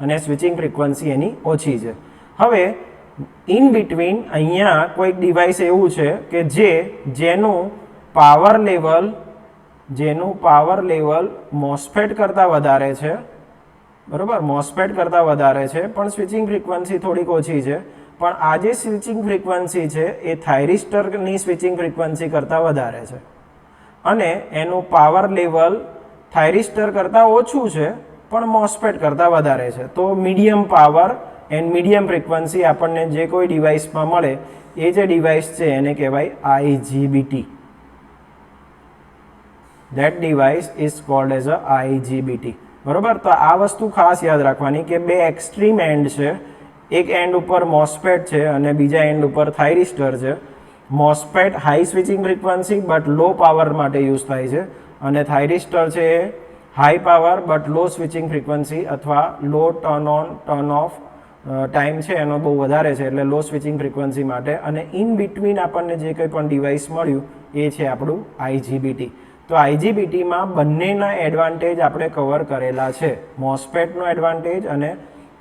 અને સ્વિચિંગ ફ્રીક્વન્સી એની ઓછી છે. હવે ઇન બિટવીન અહીંયા કોઈક ડિવાઇસ એવું છે કે જેનું પાવર લેવલ MOSFET કરતાં વધારે છે, બરાબર, MOSFET કરતાં વધારે છે પણ સ્વિચિંગ ફ્રીક્વન્સી થોડીક ઓછી છે. પણ આ જે સ્વિચિંગ ફ્રીક્વન્સી છે એ થાઇરિસ્ટરની સ્વિચિંગ ફ્રીક્વન્સી કરતાં વધારે છે અને એનું પાવર લેવલ થાઇરિસ્ટર કરતાં ઓછું છે પણ MOSFET કરતાં વધારે છે. તો medium power and medium frequency આપણને જે કોઈ ડિવાઇસમાં મળે એ જે ડિવાઇસ છે એને કહેવાય IGBT. That device is called as a IGBT. બરોબર, તો આ વસ્તુ ખાસ યાદ રાખવાની કે બે એક્સ્ટ્રીમ એન્ડ છે. એક એન્ડ ઉપર MOSFET છે અને બીજા એન્ડ ઉપર થાઇરિસ્ટર છે. MOSFET high switching frequency but low power માટે યુઝ થાય છે અને થાઇરિસ્ટર છે એ high power but low switching frequency અથવા low turn on turn off time છે એનો બહુ વધારે છે એટલે લો સ્વિચિંગ ફ્રીક્વન્સી માટે. અને ઇન બિટવીન આપણને જે કંઈ પણ ડિવાઇસ મળ્યું એ છે આપણું IGBT. તો IGBTમાં બંનેના એડવાન્ટેજ આપણે કવર કરેલા છે. MOSFETનો એડવાન્ટેજ અને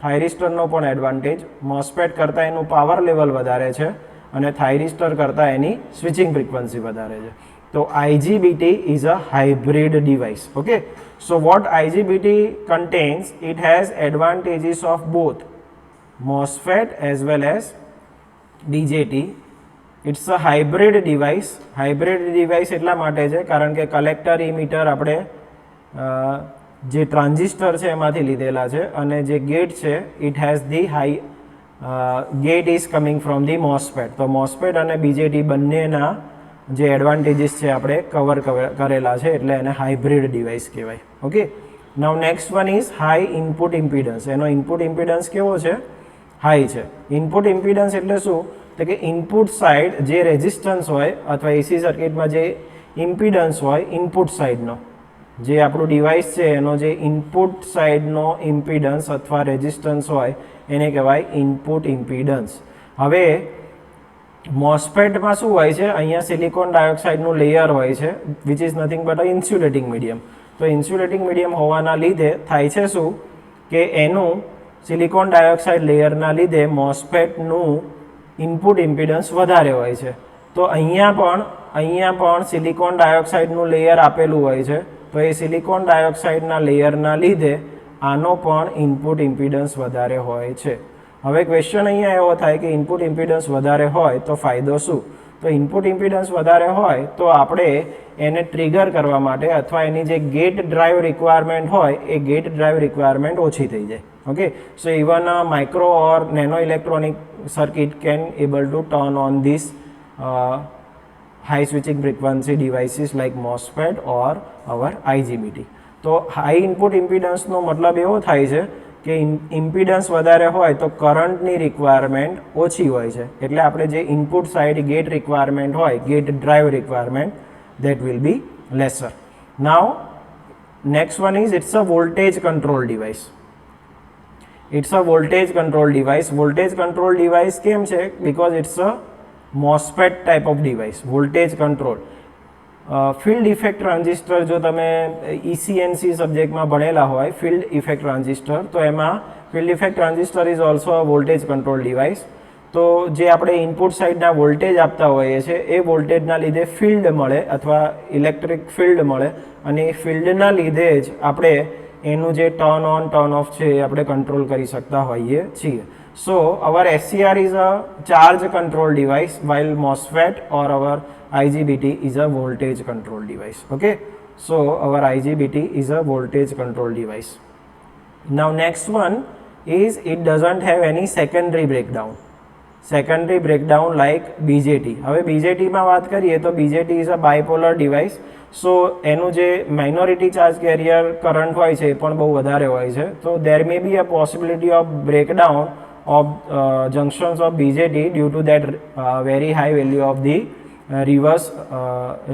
થાઇરિસ્ટરનો પણ એડવાન્ટેજ. MOSFET કરતાં એનું પાવર લેવલ વધારે છે અને થાઇરિસ્ટર કરતાં એની સ્વિચિંગ ફ્રીક્વન્સી વધારે છે. તો IGBT is a hybrid device. Okay, so what IGBT contains, it has advantages of both MOSFET as well as BJT. It's a hybrid device. Hybrid device એટલા માટે છે કારણ કે કલેક્ટર ઇમીટર આપણે જે ટ્રાન્ઝિસ્ટર છે એમાંથી લીધેલા છે અને જે ગેટ છે it has the gate is coming from the MOSFET. તો MOSFET અને BJT બંનેના જે એડવાન્ટેજીસ છે આપણે કવર કરેલા છે એટલે એને હાઇબ્રિડ ડિવાઇસ કહેવાય. Okay, now next one is high input impedance. એનો ઇનપુટ ઇમ્પિડન્સ કેવો છે? હાઈ છે. ઇનપુટ ઇમ્પિડન્સ એટલે શું તો કે ઇનપુટ સાઇડ જે રેઝિસ્ટન્સ હોય અથવા AC સર્કિટમાં જે ઇમ્પિડન્સ હોય ઇનપુટ સાઇડનો, જે આપણું ડિવાઇસ છે એનો જે ઇનપુટ સાઇડનો ઇમ્પિડન્સ અથવા રેઝિસ્ટન્સ હોય એને કહેવાય ઇનપુટ ઇમ્પિડન્સ. હવે MOSFETમાં શું હોય છે? અહીંયા સિલિકોન ડાયોક્સાઇડનું લેયર હોય છે which is nothing but a insulating medium. તો ઇન્સ્યુલેટિંગ મીડિયમ હોવાના લીધે થાય છે શું કે એનું સિલિકોન ડાયોક્સાઇડ લેયરના લીધે MOSFETનું ઇનપુટ ઇમ્પિડન્સ વધારે હોય છે. તો અહીંયા પણ સિલિકોન ડાયોક્સાઇડનું લેયર આપેલું હોય છે. તો એ સિલિકોન ડાયોક્સાઇડના લેયરના લીધે આનો પણ ઇનપુટ ઇમ્પિડન્સ વધારે હોય છે. હવે ક્વેશ્ચન અહીંયા એવો થાય કે ઇનપુટ ઇમ્પિડન્સ વધારે હોય તો ફાયદો શું? તો ઇનપુટ ઇમ્પિડન્સ વધારે હોય તો આપણે એને ટ્રિગર કરવા માટે અથવા એની જે ગેટ ડ્રાઈવ રિક્વાયરમેન્ટ હોય એ ગેટ ડ્રાઈવ રિક્વાયરમેન્ટ ઓછી થઈ જાય. Okay, so even a micro or nano electronic circuit can able to turn on these high switching frequency devices like MOSFET or our IGBT. તો high input ઇમ્પિડન્સનો મતલબ એવો થાય છે કે ઇમ્પિડન્સ વધારે હોય તો કરંટની રિક્વાયરમેન્ટ ઓછી હોય છે એટલે આપણે જે ઇનપુટ સાઇડ ગેટ રિક્વાયરમેન્ટ હોય gate drive requirement that will be lesser. Now next one is it's a voltage control device. It's a voltage control device. Voltage control device કેમ છે? Because it's a MOSFET type of device. Voltage control. Field effect transistor જો તમે ECNC સબ્જેક્ટમાં ભણેલા હોય field effect transistor તો એમાં field effect transistor is also a voltage control device. તો જે આપણે ઇનપુટ સાઇડના વોલ્ટેજ આપતા હોઈએ છીએ એ વોલ્ટેજના લીધે ફિલ્ડ મળે અથવા ઇલેક્ટ્રિક ફિલ્ડ મળે અને એ ફિલ્ડના લીધે જ આપણે એનું જે ટર્ન ઓન ટર્ન ઓફ છે એ આપણે કંટ્રોલ કરી શકતા હોઈએ છીએ. સો અવર SCR is a charge control device while MOSFET or our IGBT is a voltage control device. Okay, so our IGBT is a voltage control device. Now next one is it doesn't have any secondary breakdown. Secondary breakdown like BJT. હવે બીજેટીમાં વાત કરીએ તો BJT is a bipolar device. So એનું જે minority charge carrier current હોય છે એ પણ બહુ વધારે હોય છે. તો there may be a possibility of breakdown of junctions of BJT due to that very high value of the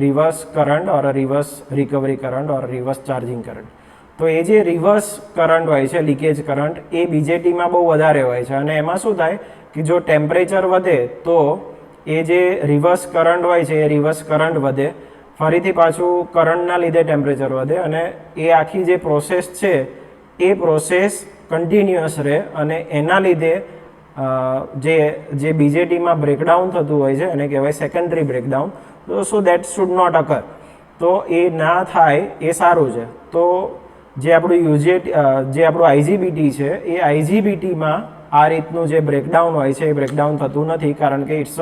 reverse current or reverse recovery current or reverse charging current. તો એ જે રિવર્સ કરંટ હોય છે, leakage current, એ બીજેટીમાં બહુ વધારે હોય છે. અને એમાં શું થાય કે જો ટેમ્પરેચર વધે તો એ જે રિવર્સ કરંટ હોય છે એ રિવર્સ કરંટ વધે, ફરીથી પાછું કરંટના લીધે ટેમ્પરેચર વધે, અને એ આખી જે પ્રોસેસ છે એ પ્રોસેસ કન્ટિન્યુઅસ રહે, અને એના લીધે જે બીજેટીમાં બ્રેકડાઉન થતું હોય છે એને કહેવાય સેકન્ડરી બ્રેકડાઉન. તો so that should not occur. તો એ ના થાય એ સારું છે. તો જે આપણું જે આપણું આઈજીબીટી છે એ આઈજીબીટીમાં આ રીતનું જે બ્રેકડાઉન હોય છે એ બ્રેકડાઉન થતું નથી, કારણ કે it's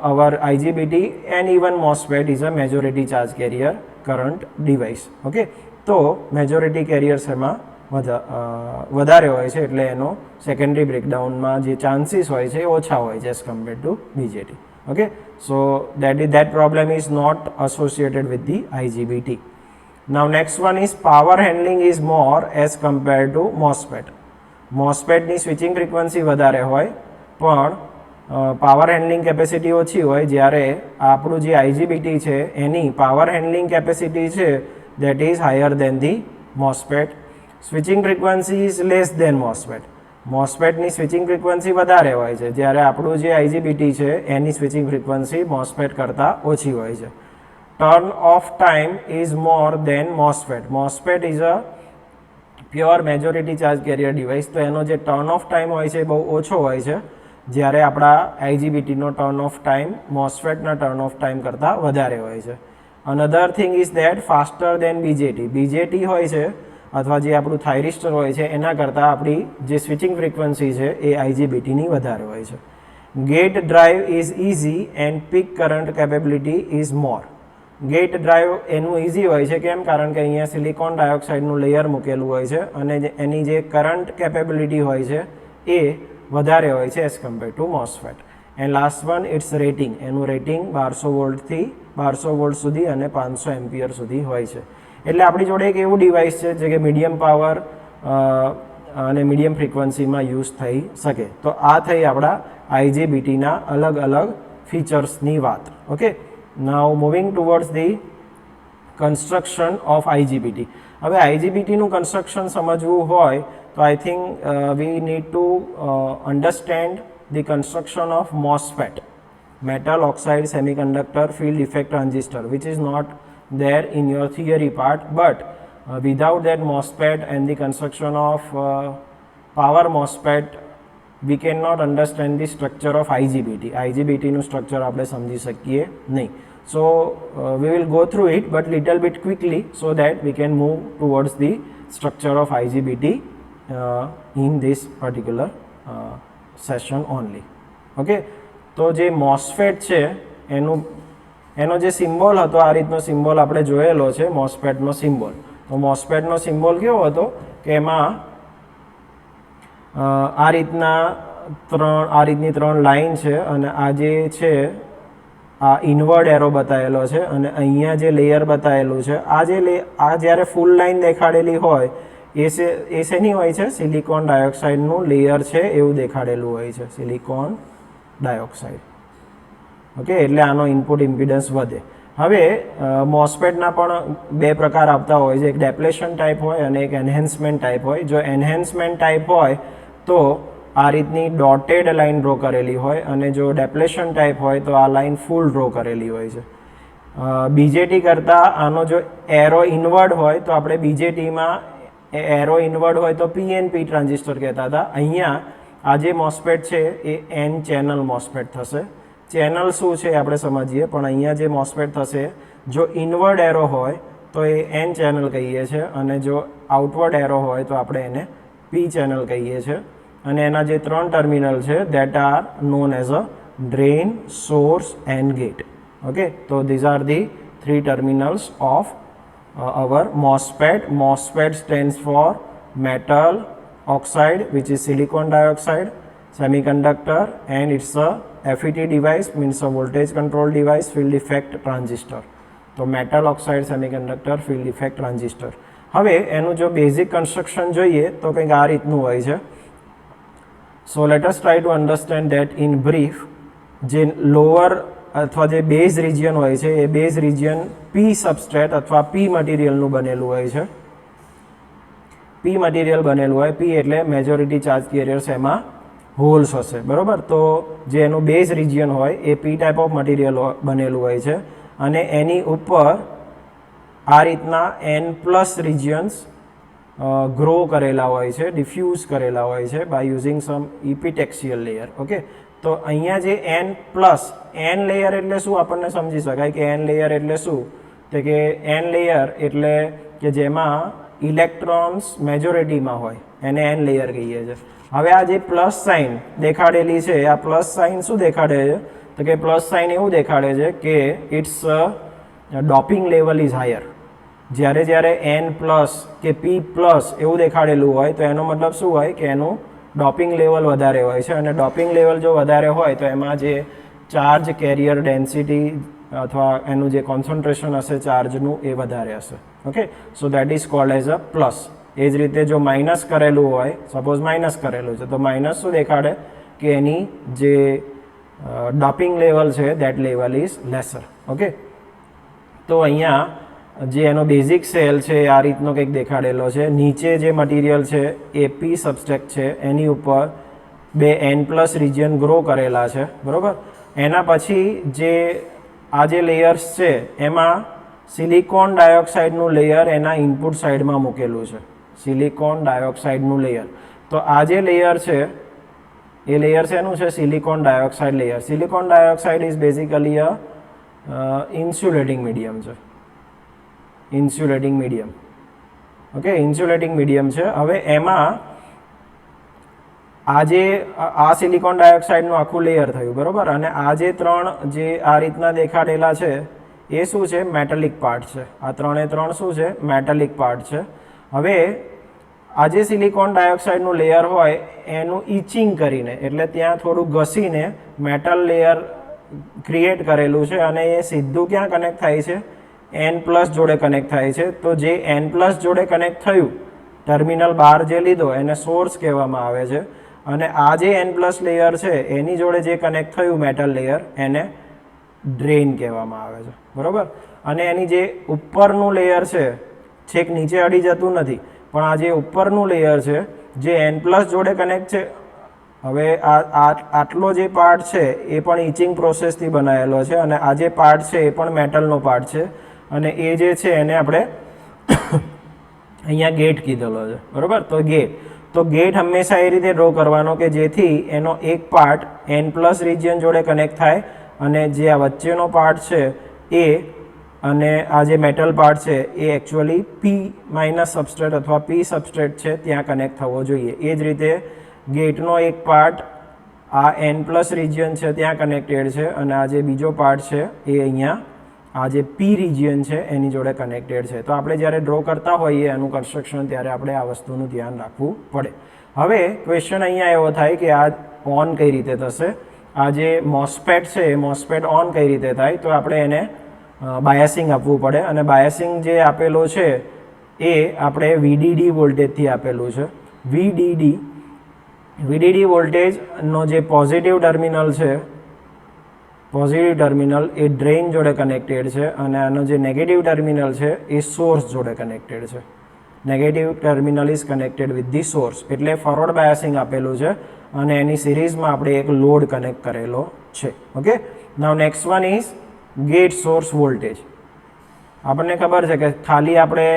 our IGBT and even MOSFET is a majority charge carrier current device. Okay, તો મેજોરિટી કેરિયર્સ એમાં વધારે હોય છે, એટલે એનો સેકન્ડરી બ્રેકડાઉનમાં જે ચાન્સીસ હોય છે એ ઓછા હોય છે as compared to BJT. Okay, so that problem is not associated with the IGBT. Now next one is power handling is more as compared to MOSFET. મોસ્ફેટની સ્વિચિંગ ફ્રીક્વન્સી વધારે હોય પણ પાવર હેન્ડલિંગ કેપેસિટી ઓછી હોય, જ્યારે આપણું જે IGBT છે એની પાવર હેન્ડલિંગ કેપેસિટી છે that is higher than the MOSFET. Switching frequency is less than MOSFET. મોસ્ફેટની સ્વિચિંગ ફ્રીક્વન્સી વધારે હોય છે, જ્યારે આપણું જે આઈજીબીટી છે એની સ્વિચિંગ ફ્રીક્વન્સી મોસ્ફેટ કરતાં ઓછી હોય છે. Turn off time is more than MOSFET. MOSFET is a pure majority charge carrier device, તો એનો જે ટર્ન ઓફ ટાઈમ હોય છે એ બહુ ઓછો હોય છે, જ્યારે આપણા આઈજીબીટીનો ટર્ન ઓફ ટાઈમ મોસ્ફેટના ટર્ન ઓફ ટાઈમ કરતાં વધારે હોય છે. Another thing is that faster than BJT. BJT હોય છે અથવા જે આપણું થાઇરિસ્ટર હોય છે એના કરતાં આપણી જે સ્વિચિંગ ફ્રીક્વન્સી છે એ આઈજીબીટીની વધારે હોય છે. Gate drive is easy and peak current capability is more. Gate drive એનું ઇઝી હોય છે, કેમ? કારણ કે અહીંયા સિલિકોન ડાયોક્સાઇડનું લેયર મૂકેલું હોય છે અને એની જે કરંટ કેપેબિલિટી હોય છે એ વધારે હોય છે as compare to MOSFET. And last one it's rating. એનું રેટિંગ 1200 વોલ્ટથી 1200 વોલ્ટ સુધી અને 500 એમ્પિયર સુધી હોય છે. એટલે આપણી જોડે એક એવું ડિવાઇસ છે જે કે મીડિયમ પાવર અને મીડિયમ ફ્રીક્વન્સીમાં યુઝ થઈ શકે. તો આ થઈ આપણા આઈજીબીટીના અલગ અલગ ફીચર્સની વાત. Okay, now moving towards the construction of આઈજીબીટી. હવે આઈજીબીટીનું કન્સ્ટ્રક્શન સમજવું હોય તો I think we need to understand the construction of MOSFET, metal oxide semiconductor field effect transistor, which is not there in your theory part, but without that MOSFET and the construction of power MOSFET we cannot understand the structure of IGBT. IGBT નું structure આપણે સમજી શકીએ નહીં. So we will go through it but little bit quickly so that we can move towards the structure of IGBT in this particular session only. Okay, તો જે MOSFET છે એનો જે સિમ્બોલ હતો આ રીતનો સિમ્બોલ આપણે જોયેલો છે, MOSFETનો સિમ્બોલ. તો MOSFETનો સિમ્બોલ કેવો હતો કે એમાં આ રીતની ત્રણ લાઈન છે અને આ જે છે આ ઇનવર્ડ એરો બતાવેલો છે અને અહીંયા જે લેયર બતાવેલું છે આ જ્યારે ફૂલ લાઈન દેખાડેલી હોય એ શેની હોય છે? સિલિકોન ડાયોક્સાઇડનું લેયર છે એવું દેખાડેલું હોય છે, સિલિકોન ડાયોક્સાઇડ. ઓકે, એટલે આનો ઇનપુટ ઇમ્પિડન્સ વધે. હવે મોસ્ફેટના પણ બે પ્રકાર આવતા હોય છે, એક ડેપ્લેશન ટાઈપ હોય અને એક એન્હેન્સમેન્ટ ટાઈપ હોય. જો એન્હેન્સમેન્ટ ટાઈપ હોય તો આ રીતની ડોટેડ લાઇન ડ્રો કરેલી હોય અને જો ડેપ્લેશન ટાઈપ હોય તો આ લાઇન ફૂલ ડ્રો કરેલી હોય છે. બીજેટી કરતાં આનો જો એરો ઇનવર્ડ હોય તો આપણે બીજેટીમાં એરો ઇનવર્ડ હોય તો PNP ટ્રાન્ઝિસ્ટર કહેતા હતા. અહીંયા આ જે મોસ્ફેટ છે એ N ચેનલ મોસ્ફેટ થશે. ચેનલ શું છે આપણે સમજીએ, પણ અહીંયા જે મોસ્ફેટ થશે જો ઇનવર્ડ એરો હોય તો એ N ચેનલ કહીએ છીએ અને જો આઉટવર્ડ એરો હોય તો આપણે એને P ચેનલ કહીએ છીએ. અને એના જે ત્રણ ટર્મિનલ છે that are known as a drain, source and gate. Okay, તો these are the three terminals of our MOSFET. MOSFET stands for metal oxide which is silicon dioxide semiconductor, and it's a FET device, means a voltage control device, field effect transistor. તો metal oxide semiconductor field effect transistor. હવે એનું જો basic construction જોઈએ તો કંઈક આ રીતનું હોય છે. So let us try to understand that in brief. જે લોઅર અથવા જે બેઝ રિજિયન હોય છે એ બેઝ રિજિયન પી સબસ્ટ્રેટ અથવા પી મટીરિયલનું બનેલું હોય છે. પી મટીરિયલ બનેલું હોય, પી એટલે મેજોરિટી ચાર્જ કેરિયર્સ, એમાં હોલ્સ હશે, બરાબર. તો જે એનું બેઝ રિજિયન હોય એ પી ટાઈપ ઓફ મટીરિયલ બનેલું હોય છે અને એની ઉપર આ રીતના એન પ્લસ રિજિયન્સ ગ્રો કરેલા હોય છે, ડિફ્યુઝ કરેલા હોય છે by using some epitaxial layer. Okay, તો અહીંયા જે એન પ્લસ, એન લેયર એટલે શું આપણને સમજી શકાય કે એન લેયર એટલે શું, તો કે એન લેયર એટલે કે જેમાં ઇલેક્ટ્રોન્સ મેજોરિટીમાં હોય એને એન લેયર કહીએ છીએ. હવે આ જે પ્લસ સાઇન દેખાડેલી છે, આ પ્લસ સાઇન શું દેખાડે છે, તો કે પ્લસ સાઇન એવું દેખાડે છે કે it's doping level is higher. જ્યારે જ્યારે એન પ્લસ કે પી પ્લસ એવું દેખાડેલું હોય તો એનો મતલબ શું હોય કે એનું ડોપિંગ લેવલ વધારે હોય છે, અને ડોપિંગ લેવલ જો વધારે હોય તો એમાં જે ચાર્જ કેરિયર ડેન્સિટી અથવા એનું જે કોન્સન્ટ્રેશન હશે ચાર્જનું એ વધારે હશે. Okay, so that is called as a plus. એ જ રીતે જો માઇનસ કરેલું હોય, સપોઝ માઇનસ કરેલું છે તો માઇનસ શું દેખાડે કે એની જે ડોપિંગ લેવલ છે that level is laser. Okay, તો અહીંયા જે એનો બેઝિક સેલ છે આ રીતનો કંઈક દેખાડેલો છે. નીચે જે મટીરિયલ છે એ પી સબસ્ટ્રેટ છે, એની ઉપર બે એન પ્લસ રિજિયન ગ્રો કરેલા છે, બરાબર. એના પછી જે આ જે લેયર્સ છે એમાં સિલિકોન ડાયોક્સાઇડનું લેયર એના ઇનપુટ સાઇડમાં મૂકેલું છે, સિલિકોન ડાયોક્સાઇડનું લેયર. તો આ જે લેયર છે એ લેયર શેનું છે, silicon dioxide layer. Silicon dioxide is basically a insulating medium છે, insulating medium. Okay, insulating medium છે. હવે એમાં આ સિલિકોન ડાયોક્સાઇડનું આખું લેયર થયું, બરાબર. અને આ જે ત્રણ જે આ રીતના દેખાડેલા છે એ શું છે, મેટાલિક પાર્ટ છે. આ ત્રણે ત્રણ શું છે, મેટાલિક પાર્ટ છે. હવે આ જે સિલિકોન ડાયોક્સાઇડનું લેયર હોય એનું ઇચિંગ કરીને, એટલે ત્યાં થોડું ઘસીને મેટલ લેયર ક્રિએટ કરેલું છે અને એ સીધું ક્યાં કનેક્ટ થાય છે, એન પ્લસ જોડે કનેક્ટ થાય છે. તો જે એન પ્લસ જોડે કનેક્ટ થયું, ટર્મિનલ બહાર જે લીધો એને સોર્સ કહેવામાં આવે છે, અને આ જે એન પ્લસ લેયર છે એની જોડે જે કનેક્ટ થયું મેટલ લેયર એને ડ્રેઇન કહેવામાં આવે છે, બરાબર. અને એની જે ઉપરનું લેયર છે છેક નીચે અડી જતું નથી, પણ આ જે ઉપરનું લેયર છે જે એન પ્લસ જોડે કનેક્ટ છે, હવે આટલો જે પાર્ટ છે એ પણ ઇચિંગ પ્રોસેસથી બનાવેલો છે, અને આ જે પાર્ટ છે એ પણ મેટલનો પાર્ટ છે, અને એ જે છે એને આપણે અહીંયા ગેટ કીધેલો છે, બરાબર. તો ગેટ હંમેશા એ રીતે ડ્રો કરવાનો કે જેથી એનો એક પાર્ટ એન પ્લસ રિજિયન જોડે કનેક્ટ થાય, અને જે આ વચ્ચેનો પાર્ટ છે એ અને આ જે મેટલ પાર્ટ છે એ એકચ્યુઅલી પી માઇનસ સબસ્ટ્રેટ અથવા પી સબસ્ટ્રેટ છે ત્યાં કનેક્ટ થવો જોઈએ. એ જ રીતે ગેટનો એક પાર્ટ આ એન પ્લસ રિજિયન છે ત્યાં કનેક્ટેડ છે, અને આ જે બીજો પાર્ટ છે એ અહીંયા આ જે પી રિજિયન છે એની જોડે કનેક્ટેડ છે. તો આપણે જ્યારે ડ્રો કરતા હોઈએ એનું કન્સ્ટ્રક્શન ત્યારે આપણે આ વસ્તુનું ધ્યાન રાખવું પડે. હવે ક્વેશ્ચન અહીંયા એવો થાય કે આ ઓન કઈ રીતે થશે, આ જે મોસ્ફેટ છે એ મોસ્ફેટ ઓન કઈ રીતે થાય, તો આપણે એને બાયસિંગ આપવું પડે, અને બાયસિંગ જે આપેલો છે એ આપણે VDD વોલ્ટેજથી આપેલું છે. VDD વોલ્ટેજનો જે પોઝિટિવ ટર્મિનલ છે, પોઝિટિવ ટર્મિનલ એ ડ્રેઇન જોડે કનેક્ટેડ છે, અને આનો જે નેગેટિવ ટર્મિનલ છે એ સોર્સ જોડે કનેક્ટેડ છે. Negative terminal is connected with the source, એટલે ફોરવર્ડ બાયસિંગ આપેલું છે, અને એની સિરીઝમાં આપણે એક લોડ કનેક્ટ કરેલો છે. Okay, now next one is gate source voltage. આપણને ખબર છે કે ખાલી આપણે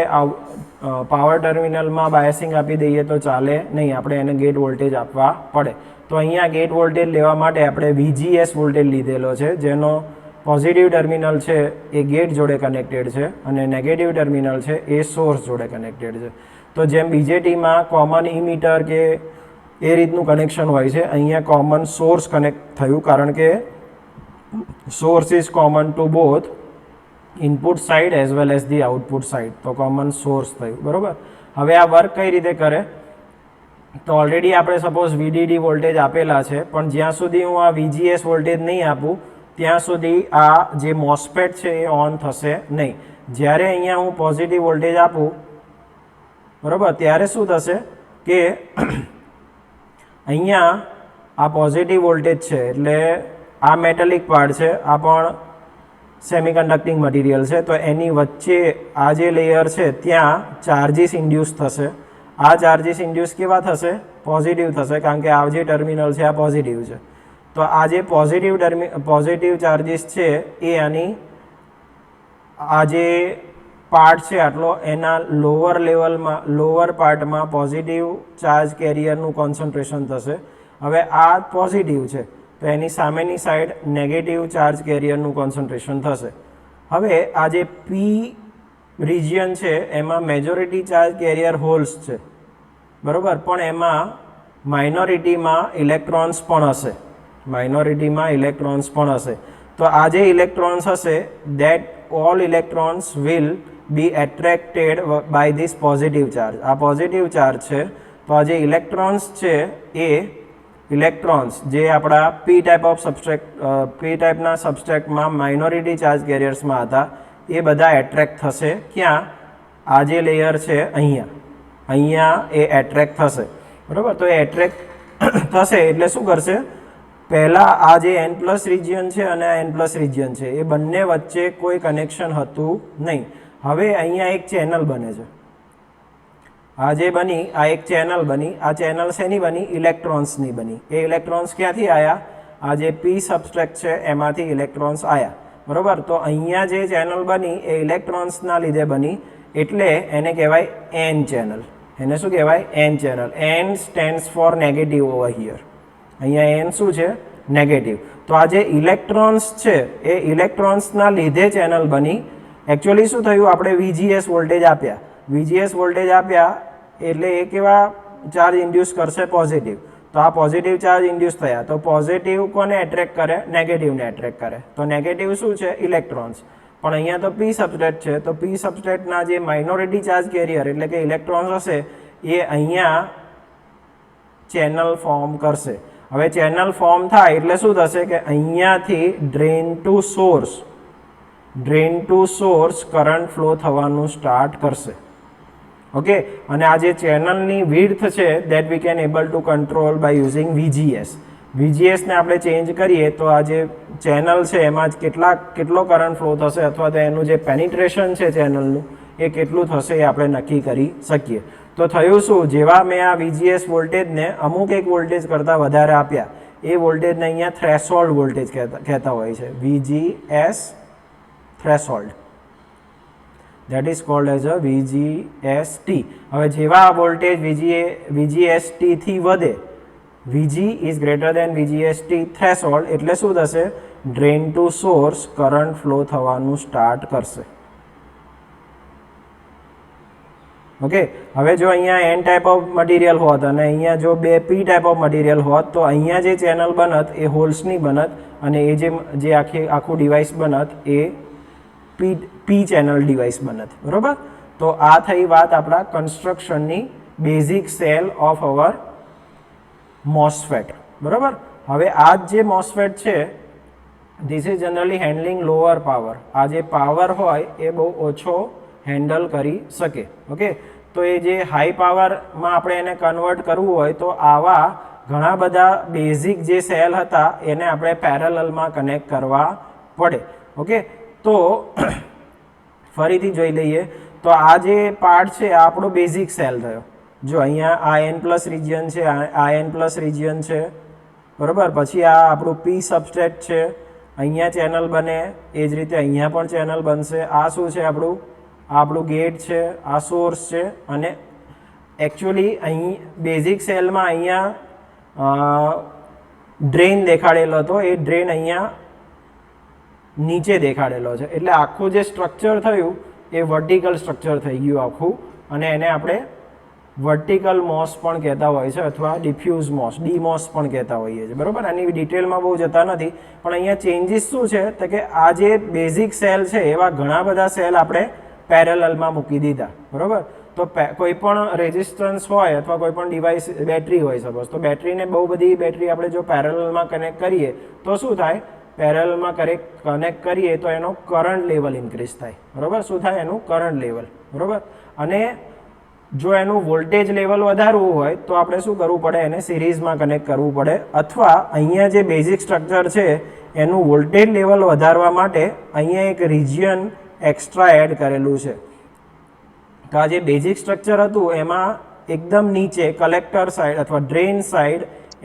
પાવર ટર્મિનલમાં બાયસિંગ આપી દઈએ તો ચાલે નહીં, આપણે એને ગેટ વોલ્ટેજ આપવા પડે. તો અહીંયા ગેટ વોલ્ટેજ લેવા માટે આપણે VGS વોલ્ટેજ લીધેલો છે, જેનો પોઝિટિવ ટર્મિનલ છે એ ગેટ જોડે કનેક્ટેડ છે, અને નેગેટિવ ટર્મિનલ છે એ સોર્સ જોડે કનેક્ટેડ છે. તો જેમ BJTમાં કોમન ઇમીટર કે એ રીતનું કનેક્શન હોય છે, અહીંયા કોમન સોર્સ કનેક્ટ થયું, કારણ કે source is common two both input side as well as the output side, તો કોમન સોર્સ થયું, બરાબર. હવે આ વર્ક કઈ રીતે કરે, તો ઓલરેડી આપણે સપોઝ વીડીડી વોલ્ટેજ આપેલા છે, પણ જ્યાં સુધી હું આ વીજીએસ વોલ્ટેજ નહીં આપું ત્યાં સુધી આ જે મોસ્ફેટ છે એ ઓન થશે નહીં. જ્યારે અહીંયા હું પોઝિટિવ વોલ્ટેજ આપું, બરાબર, ત્યારે શું થશે કે અહીંયા આ પોઝિટિવ વોલ્ટેજ છે એટલે આ મેટેલિક પાર્ટ છે, આ પણ સેમિકન્ડક્ટિંગ મટીરિયલ છે, તો એની વચ્ચે આ જે લેયર છે ત્યાં ચાર્જીસ ઇન્ડ્યુસ થશે. આ ચાર્જીસ ઇન્ડ્યુસ કેવા થશે? પોઝિટિવ થશે, કારણ કે આ જે ટર્મિનલ છે આ પોઝિટિવ છે. તો આ જે પોઝિટિવ ચાર્જીસ છે એ આની આ જે પાર્ટ છે આટલો એના લોઅર લેવલમાં, લોઅર પાર્ટમાં પોઝિટિવ ચાર્જ કેરિયરનું કોન્સન્ટ્રેશન થશે. હવે આ પોઝિટિવ છે તો એની સામેની સાઈડ નેગેટિવ ચાર્જ કેરિયરનું કોન્સન્ટ્રેશન થશે. હવે આ જે પી રિજિયન છે એમાં મેજોરિટી ચાર્જ કેરિયર હોલ્સ છે, બરાબર, પણ એમાં માઇનોરિટીમાં ઇલેક્ટ્રોન્સ પણ હશે, માઇનોરિટીમાં ઇલેક્ટ્રોન્સ પણ હશે. તો આ જે ઇલેક્ટ્રોન્સ હશે that all electrons will be attracted by this positive charge. આ પોઝિટિવ ચાર્જ છે, તો આ જે ઇલેક્ટ્રોન્સ છે એ ઇલેક્ટ્રોન્સ જે આપણા પી ટાઈપ ઓફ સબસ્ટ્રેક્ટ, પી ટાઈપના સબસ્ટ્રેક્ટમાં માઇનોરિટી ચાર્જ કેરિયર્સમાં હતા, એ બધા એટ્રેક્ટ થશે. ક્યાં? આ જે લેયર છે અહીંયા એ એટ્રેક્ટ થશે, બરાબર. તો એ એટ્રેક્ટ થશે એટલે શું કરશે? પહેલાં આ જે એન પ્લસ રિજિયન છે અને આ એન પ્લસ રિજિયન છે એ બંને વચ્ચે કોઈ કનેક્શન હતું નહીં. હવે અહીંયા એક ચેનલ બને છે, આ જે બની આ એક ચેનલ બની. આ ચેનલ શેની બની? ઇલેક્ટ્રોન્સની બની. એ ઇલેક્ટ્રોન્સ ક્યાંથી આવ્યા? આ જે પી સબસ્ટ્રેક્ટ છે એમાંથી ઇલેક્ટ્રોન્સ આવ્યા, બરાબર. તો અહીંયા જે ચેનલ બની એ ઇલેક્ટ્રોન્સના લીધે બની, એટલે એને કહેવાય એન ચેનલ. એને શું કહેવાય? N channel. N stands for negative over here. અહીંયા એન શું છે? નેગેટિવ. તો આ જે ઇલેક્ટ્રોન્સ છે એ ઇલેક્ટ્રોન્સના લીધે ચેનલ બની. એકચ્યુઅલી શું થયું? આપણે વીજીએસ વોલ્ટેજ આપ્યા, વીજીએસ વોલ્ટેજ આપ્યા એટલે એ કેવા ચાર્જ ઇન્ડ્યુસ કરશે? પોઝિટિવ. તો આ પોઝિટિવ ચાર્જ ઇન્ડ્યુસ થયા, તો પોઝિટિવ કોને એટ્રેક્ટ કરે? નેગેટિવને એટ્રેક્ટ કરે. તો નેગેટિવ શું છે? ઇલેક્ટ્રોન્સ. પણ અહીંયા તો પી સબસ્ટ્રેટ છે, તો પી સબસ્ટ્રેટના જે માઇનોરિટી ચાર્જ કેરિયર એટલે કે ઇલેક્ટ્રોન્સ હશે એ અહીંયા ચેનલ ફોર્મ કરશે. હવે ચેનલ ફોર્મ થાય એટલે શું થશે કે અહીંયાથી drain to source current flow થવાનું સ્ટાર્ટ કરશે. ઓકે, અને આ જે ચેનલની વિડ્થ છે that we can able to control by using VGS. વીજીએસને આપણે ચેન્જ કરીએ તો આ જે ચેનલ છે એમાં કેટલો કરંટ ફ્લો થશે અથવા તો એનું જે પેનિટ્રેશન છે ચેનલનું એ કેટલું થશે એ આપણે નક્કી કરી શકીએ. તો થયું શું? જેવા મેં આ વીજીએસ વોલ્ટેજને અમુક એક વોલ્ટેજ કરતાં વધારે આપ્યા, એ વોલ્ટેજને અહીંયા થ્રેશોલ્ડ વોલ્ટેજ કહેતા હોય છે, VGS threshold. that is called as a VGST. હવે જેવા આ વોલ્ટેજ VGST થી વધે, VG is greater than VGST threshold, એટલે શું થશે? Drain to source current flow થવાનું સ્ટાર્ટ કરશે. ઓકે, હવે જો અહીંયા એન ટાઈપ ઓફ મટીરિયલ હોત અને અહીંયા જો બે પી ટાઈપ ઓફ મટીરિયલ હોત તો અહીંયા જે ચેનલ બનત એ હોલ્સની બનત અને એ જે આખું ડિવાઇસ બનત એ પી ચેનલ ડિવાઇસ બનત, બરાબર. તો આ થઈ વાત આપણા કન્સ્ટ્રક્શનની basic cell of our MOSFET, બરાબર. હવે આ જે મોસ્ફેટ છે this is generally handling lower power. આ જે પાવર હોય એ બહુ ઓછો હેન્ડલ કરી શકે. ઓકે, તો એ જે હાઈ પાવરમાં આપણે એને કન્વર્ટ કરવું હોય તો આવા ઘણા બધા બેઝિક જે સેલ હતા એને આપણે પેરેલલમાં કનેક્ટ કરવા પડે. ઓકે, તો ફરીથી જોઈ લઈએ તો આ જે પાર્ટ છે આ આપણો બેઝિક સેલ થયો. જો અહીંયા આ એન પ્લસ રિજિયન છે, આ એન પ્લસ રિજિયન છે, બરાબર. પછી આ આપણું પી સબસ્ટ્રેટ છે, અહીંયા ચેનલ બને, એ જ રીતે અહીંયા પણ ચેનલ બનશે. આ શું છે? આપણું ગેટ છે, આ સોર્સ છે. અને એકચ્યુઅલી અહીં બેઝિક સેલમાં અહીંયા ડ્રેન દેખાડેલો હતો, એ ડ્રેન અહીંયા નીચે દેખાડેલો છે. એટલે આખું જે સ્ટ્રક્ચર થયું એ વર્ટિકલ સ્ટ્રક્ચર થઈ ગયું આખું, અને એને આપણે વર્ટિકલ મોસ પણ કહેતા હોય છે અથવા ડિફ્યુઝ મોસ, ડીમોસ પણ કહેતા હોઈએ છીએ, બરાબર. આની ડિટેલમાં બહુ જતા નથી, પણ અહીંયા ચેન્જીસ શું છે તો કે આ જે બેઝિક સેલ છે એવા ઘણા બધા સેલ આપણે પેરેલલમાં મૂકી દીધા, બરાબર. તો તો કોઈ પણ રેઝિસ્ટન્સ હોય અથવા કોઈ પણ ડિવાઇસ બેટરી હોય સપોઝ, તો બેટરીને બહુ બધી બેટરી આપણે જો પેરેલલમાં કનેક્ટ કરીએ તો શું થાય, પેરેલલમાં કનેક્ટ કરીએ તો એનો કરંટ લેવલ ઇન્ક્રીઝ થાય, બરાબર. શું થાય? એનું કરંટ લેવલ, બરાબર. અને જો એનું વોલ્ટેજ લેવલ વધારવું હોય તો આપણે શું કરવું પડે, એને સિરીઝમાં કનેક્ટ કરવું પડે, અથવા અહીંયા જે બેઝિક સ્ટ્રક્ચર છે એનું વોલ્ટેજ લેવલ વધારવા માટે અહીંયા એક રિજિયન એક્સ્ટ્રા એડ કરેલું છે. તો આ જે બેઝિક સ્ટ્રક્ચર હતું એમાં એકદમ નીચે કલેક્ટર સાઈડ અથવા ડ્રેઇન સાઈડ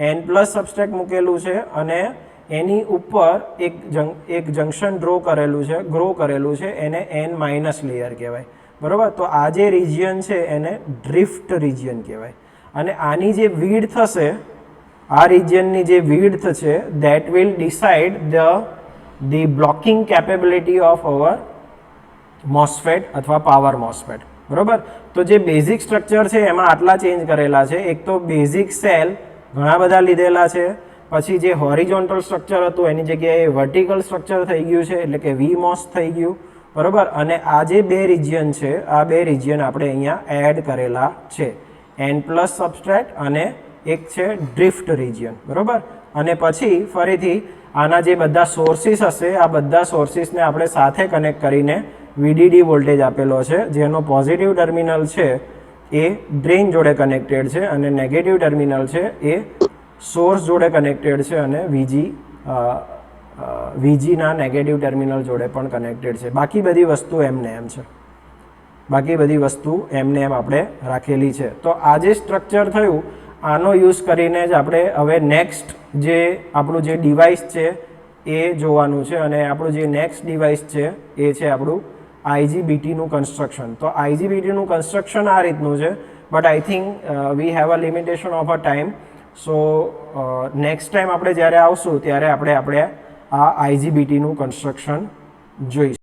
N+ સબસ્ટ્રેટ મૂકેલું છે અને એની ઉપર એક જંક્શન ગ્રો કરેલું છે એને N- લેયર કહેવાય, બરાબર. તો આ જે રિજિયન છે એને ડ્રિફ્ટ રિજિયન કહેવાય. અને આની જે વિડ્થ હશે, આ રિજિયનની જે વિડ્થ છે that will decide the blocking capability of our MOSFET અથવા પાવર મોસ્ફેટ, બરાબર. તો જે બેઝિક સ્ટ્રક્ચર છે એમાં આટલા ચેન્જ કરેલા છે. એક તો બેઝિક સેલ ઘણા બધા લીધેલા છે, પછી જે હોરિઝોન્ટલ સ્ટ્રક્ચર હતું એની જગ્યાએ વર્ટિકલ સ્ટ્રક્ચર થઈ ગયું છે, એટલે કે VMOS થઈ ગયું, બરાબર. અને આ જે બે રિજિયન છે, આ બે રિજિયન આપણે અહીંયા એડ કરેલા છે, N+ સબસ્ટ્રેટ અને એક છે ડ્રિફ્ટ રિજિયન, બરાબર. અને પછી ફરીથી આના જે બધા સોર્સિસ હશે, આ બધા સોર્સિસને આપણે સાથે કનેક્ટ કરીને VDD વોલ્ટેજ આપેલો છે, જેનો પોઝિટિવ ટર્મિનલ છે એ ડ્રેઇન જોડે કનેક્ટેડ છે અને નેગેટિવ ટર્મિનલ છે એ સોર્સ જોડે કનેક્ટેડ છે અને VGના નેગેટિવ ટર્મિનલ જોડે પણ કનેક્ટેડ છે. બાકી બધી વસ્તુ એમને એમ છે, બાકી બધી વસ્તુ એમને એમ આપણે રાખેલી છે. તો આ જે સ્ટ્રક્ચર થયું આનો યુઝ કરીને જ આપણે હવે નેક્સ્ટ જે આપણું જે ડિવાઇસ છે એ જોવાનું છે. અને આપણું જે નેક્સ્ટ ડિવાઇસ છે એ છે આપણું IGBTનું કન્સ્ટ્રક્શન. તો IGBTનું કન્સ્ટ્રક્શન આ રીતનું છે, but I think we have a limitation of a time. So next time આપણે જ્યારે આવશું ત્યારે આપણે આ IGBTનું કન્સ્ટ્રક્શન જોઈશું.